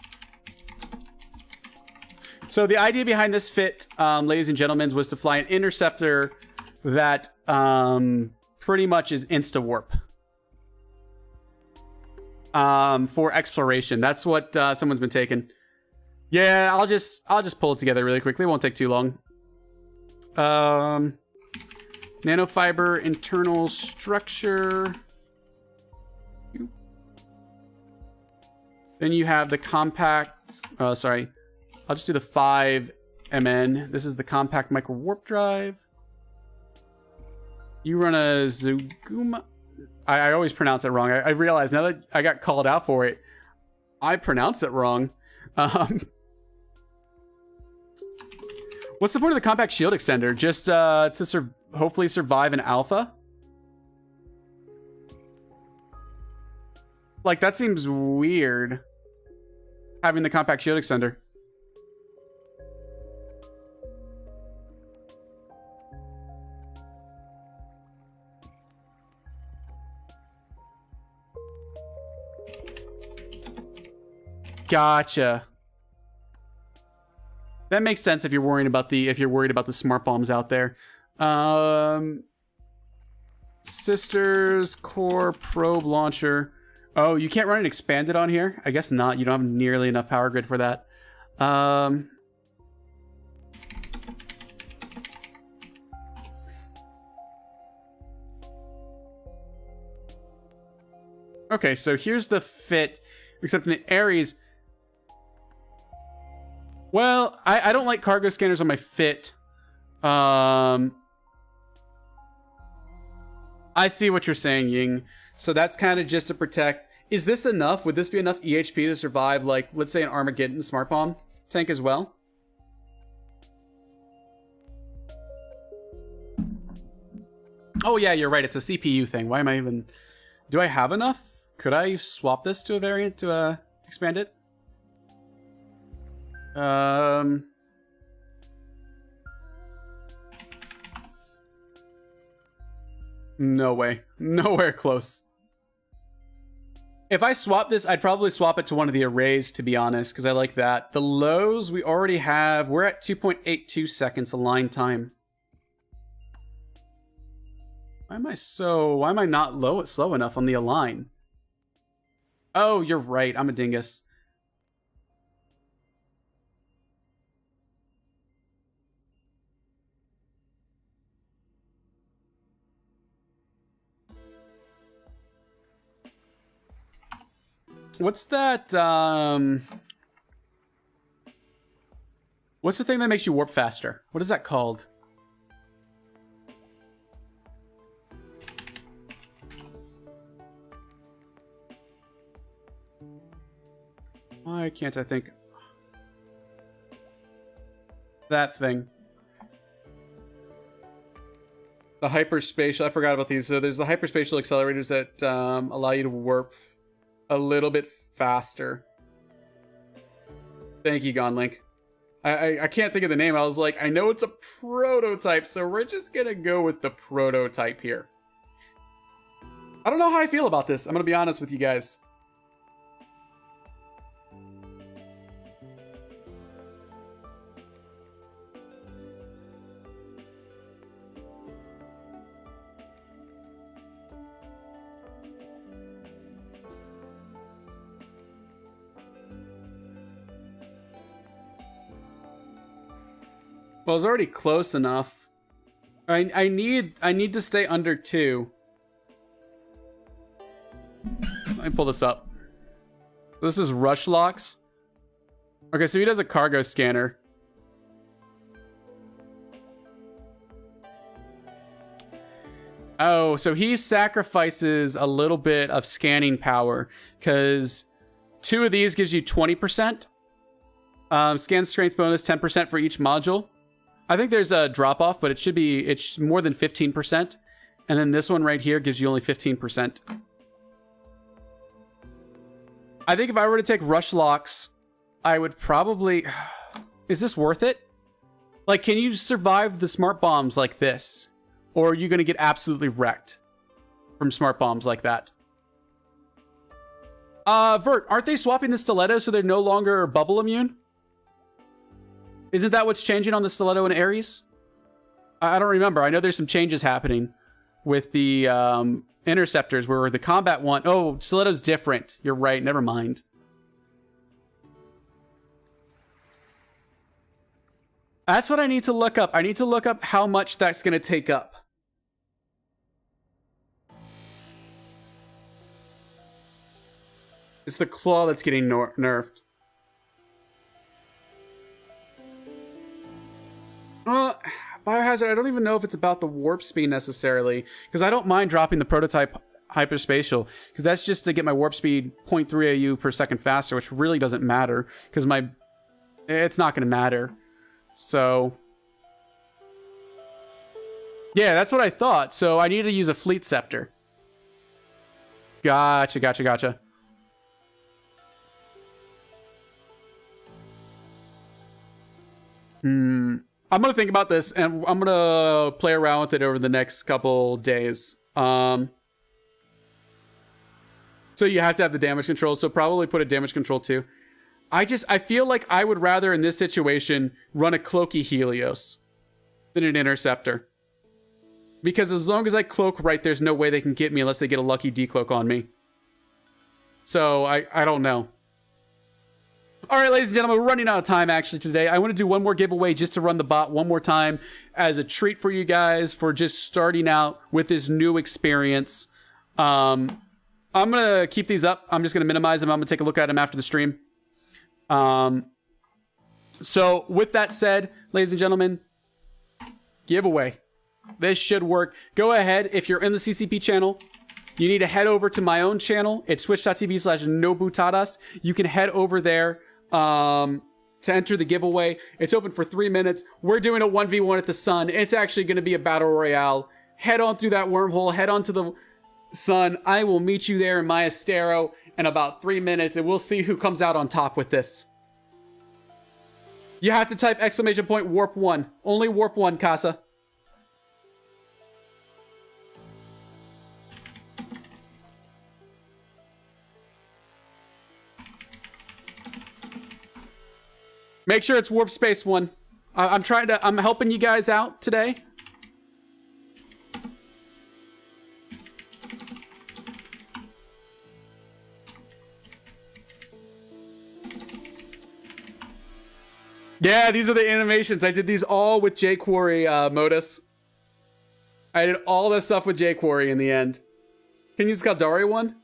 So the idea behind this fit, ladies and gentlemen, was to fly an interceptor that pretty much is insta-warp. For exploration. That's what someone's been taking. Yeah, I'll just pull it together really quickly. It won't take too long. Nanofiber internal structure. Then you have the compact. Sorry, I'll just do the 5MN. This is the compact micro warp drive. You run a Zuguma. I always pronounce it wrong. I realize now that I got called out for it, I pronounce it wrong. What's the point of the compact shield extender? Just to hopefully survive an alpha? Like, that seems weird, having the compact shield extender. Gotcha. That makes sense if you're worried about the smart bombs out there. Sisters core probe launcher. Oh, you can't run it expanded on here? I guess not. You don't have nearly enough power grid for that. Okay, so here's the fit. Except in the Ares. Well, I don't like cargo scanners on my fit. I see what you're saying, Ying. So that's kind of just to protect. Is this enough? Would this be enough EHP to survive, like, let's say an Armageddon smart bomb tank as well? Oh yeah, you're right. It's a CPU thing. Why am I even... Do I have enough? Could I swap this to a variant to expand it? No way. Nowhere close. If I swap this, I'd probably swap it to one of the arrays, to be honest, because I like that. The lows we already have. We're at 2.82 seconds align time. Why am I not slow enough on the align? Oh, you're right. I'm a dingus. What's that, what's the thing that makes you warp faster? What is that called? Why can't I think? That thing. The hyperspatial, I forgot about these. So there's the hyperspatial accelerators that allow you to warp a little bit faster. Thank you, Gonlink. I can't think of the name. I was like, I know it's a prototype, so we're just gonna go with the prototype here. I don't know how I feel about this. I'm gonna be honest with you guys. Well, it's already close enough. I need to stay under 2. Let me pull this up. This is Rush Locks. Okay, so he does a cargo scanner. Oh, so he sacrifices a little bit of scanning power because 2 of these gives you 20%. Scan strength bonus 10% for each module. I think there's a drop off, but it's more than 15%. And then this one right here gives you only 15%. I think if I were to take Rush Locks, I would probably... Is this worth it? Like, can you survive the smart bombs like this? Or are you going to get absolutely wrecked from smart bombs like that? Vert, aren't they swapping the stiletto so they're no longer bubble immune? Isn't that what's changing on the stiletto and Ares? I don't remember. I know there's some changes happening with the interceptors where the combat one... Oh, stiletto's different. You're right. Never mind. That's what I need to look up. I need to look up how much that's going to take up. It's the claw that's getting nerfed. Biohazard, I don't even know if it's about the warp speed necessarily, because I don't mind dropping the prototype hyperspatial, because that's just to get my warp speed 0.3 AU per second faster, which really doesn't matter, because it's not going to matter. So, yeah, that's what I thought. So I need to use a fleet scepter. Gotcha. I'm going to think about this, and I'm going to play around with it over the next couple days. So you have to have the damage control, so probably put a damage control too. I feel like I would rather, in this situation, run a Cloaky Helios than an Interceptor. Because as long as I cloak right, there's no way they can get me unless they get a lucky decloak on me. So, I don't know. Alright, ladies and gentlemen, we're running out of time actually today. I want to do one more giveaway just to run the bot one more time as a treat for you guys for just starting out with this new experience. I'm going to keep these up. I'm just going to minimize them. I'm going to take a look at them after the stream. So with that said, ladies and gentlemen, giveaway. This should work. Go ahead. If you're in the CCP channel, you need to head over to my own channel. It's twitch.tv/nobutadas. You can head over there, to enter the giveaway. It's open for 3 minutes. We're doing a 1v1 at the sun. It's actually going to be a battle royale. Head on through that wormhole. Head on to the sun. I will meet you there in my Estero in about 3 minutes, and we'll see who comes out on top with this. You have to type !warp 1. Only warp 1, Casa. Make sure it's warp space 1. I'm helping you guys out today. Yeah, these are the animations. I did these all with jQuery, Modus. I did all this stuff with jQuery in the end. Can you use Caldari one?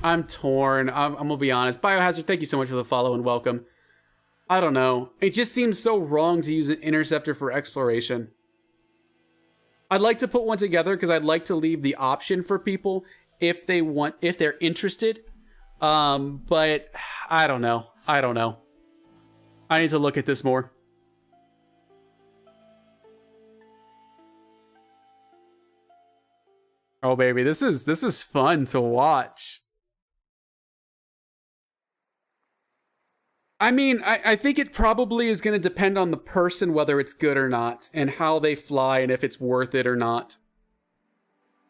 I'm torn. I'm gonna be honest. Biohazard, thank you so much for the follow and welcome. I don't know. It just seems so wrong to use an interceptor for exploration. I'd like to put one together because I'd like to leave the option for people if they're interested. But I don't know. I need to look at this more. Oh baby, this is fun to watch. I mean, I think it probably is going to depend on the person whether it's good or not, and how they fly and if it's worth it or not.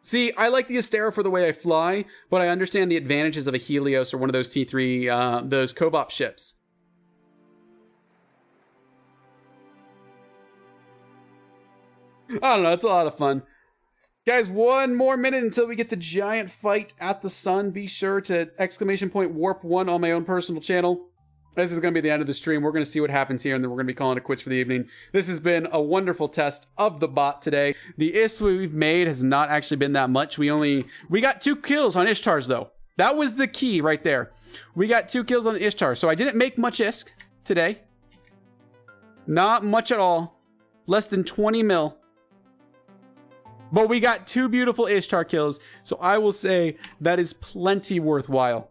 See, I like the Astera for the way I fly, but I understand the advantages of a Helios or one of those T3, those Covop ships. I don't know, it's a lot of fun. Guys, 1 more minute until we get the giant fight at the sun. Be sure to !warp 1 on my own personal channel. this is going to be the end of the stream. We're going to see what happens here, and then we're going to be calling it quits for the evening. This has been a wonderful test of the bot today. The ISP we've made has not actually been that much. We got 2 kills on Ishtars, though. That was the key right there. We got 2 kills on the Ishtar, so I didn't make much ISK today. Not much at all. Less than 20 mil. But we got 2 beautiful Ishtar kills, so I will say that is plenty worthwhile.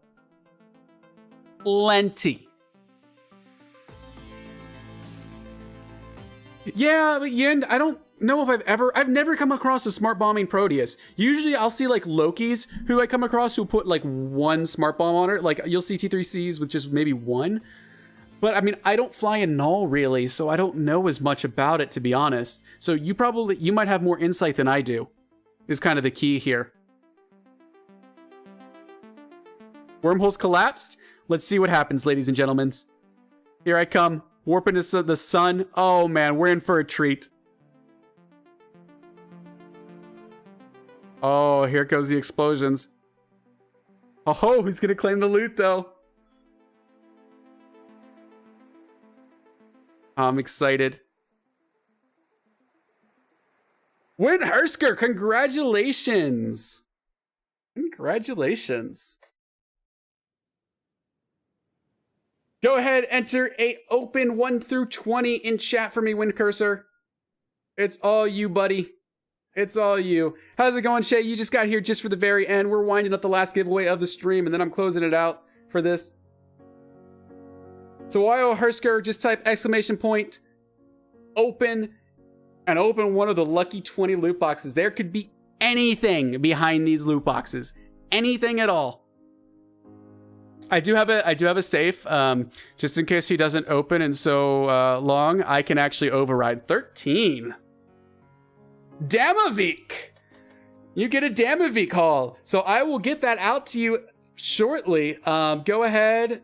Plenty. Yeah, but Yin, I don't know if I've never come across a smart bombing Proteus. Usually I'll see like Lokis who I come across who put like 1 smart bomb on it. Like you'll see T3Cs with just maybe 1. But I mean, I don't fly in null really, so I don't know as much about it, to be honest. So you might have more insight than I do, is kind of the key here. Wormholes collapsed. Let's see what happens, ladies and gentlemen. Here I come, warping to the sun. Oh man, we're in for a treat. Oh, here goes the explosions. Oh, he's gonna claim the loot though. I'm excited. Win Hersker, congratulations. Congratulations. Go ahead, enter a open 1 through 20 in chat for me, Wind Cursor. It's all you, buddy. It's all you. How's it going, Shay? You just got here just for the very end. We're winding up the last giveaway of the stream, and then I'm closing it out for this. So while Hersker, just type exclamation point, open, and open one of the lucky 20 loot boxes. There could be anything behind these loot boxes. Anything at all. I do have a safe, just in case he doesn't open in so long. I can actually override 13. Damavik! You get a Damavik haul. So I will get that out to you shortly. Go ahead.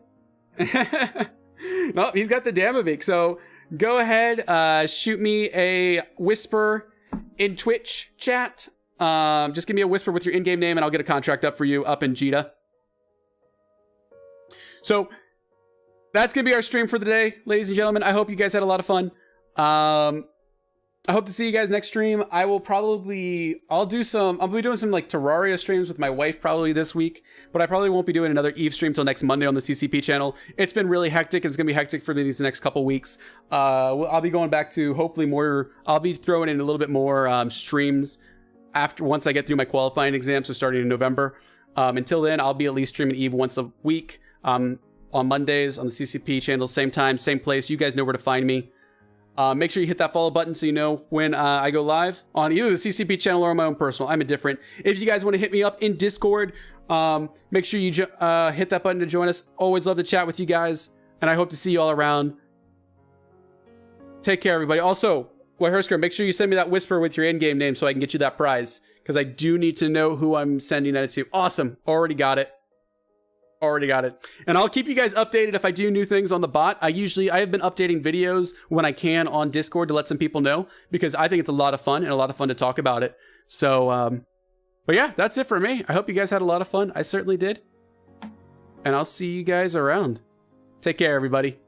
Nope, he's got the Damavik. So go ahead, shoot me a whisper in Twitch chat. Just give me a whisper with your in-game name and I'll get a contract up for you up in Jita. So that's going to be our stream for the day, ladies and gentlemen. I hope you guys had a lot of fun. I hope to see you guys next stream. I'll be doing some like Terraria streams with my wife probably this week, but I probably won't be doing another Eve stream till next Monday on the CCP channel. It's been really hectic. It's going to be hectic for me these next couple weeks. I'll be going back to hopefully more, I'll be throwing in a little bit more streams once I get through my qualifying exam, so starting in November. Until then, I'll be at least streaming Eve once a week on Mondays on the CCP channel, same time, same place. You guys know where to find me. Make sure you hit that follow button so you know when I go live on either the CCP channel or on my own personal. I'm indifferent. If you guys want to hit me up in Discord, make sure you hit that button to join us. Always love to chat with you guys, and I hope to see you all around. Take care, everybody. Also, Hersker, make sure you send me that whisper with your in-game name so I can get you that prize, because I do need to know who I'm sending that to. Awesome. Already got it. Already got it. And I'll keep you guys updated if I do new things on the bot. I have been updating videos when I can on Discord to let some people know, because I think it's a lot of fun and a lot of fun to talk about it. So, but yeah, that's it for me. I hope you guys had a lot of fun. I certainly did. And I'll see you guys around. Take care, everybody.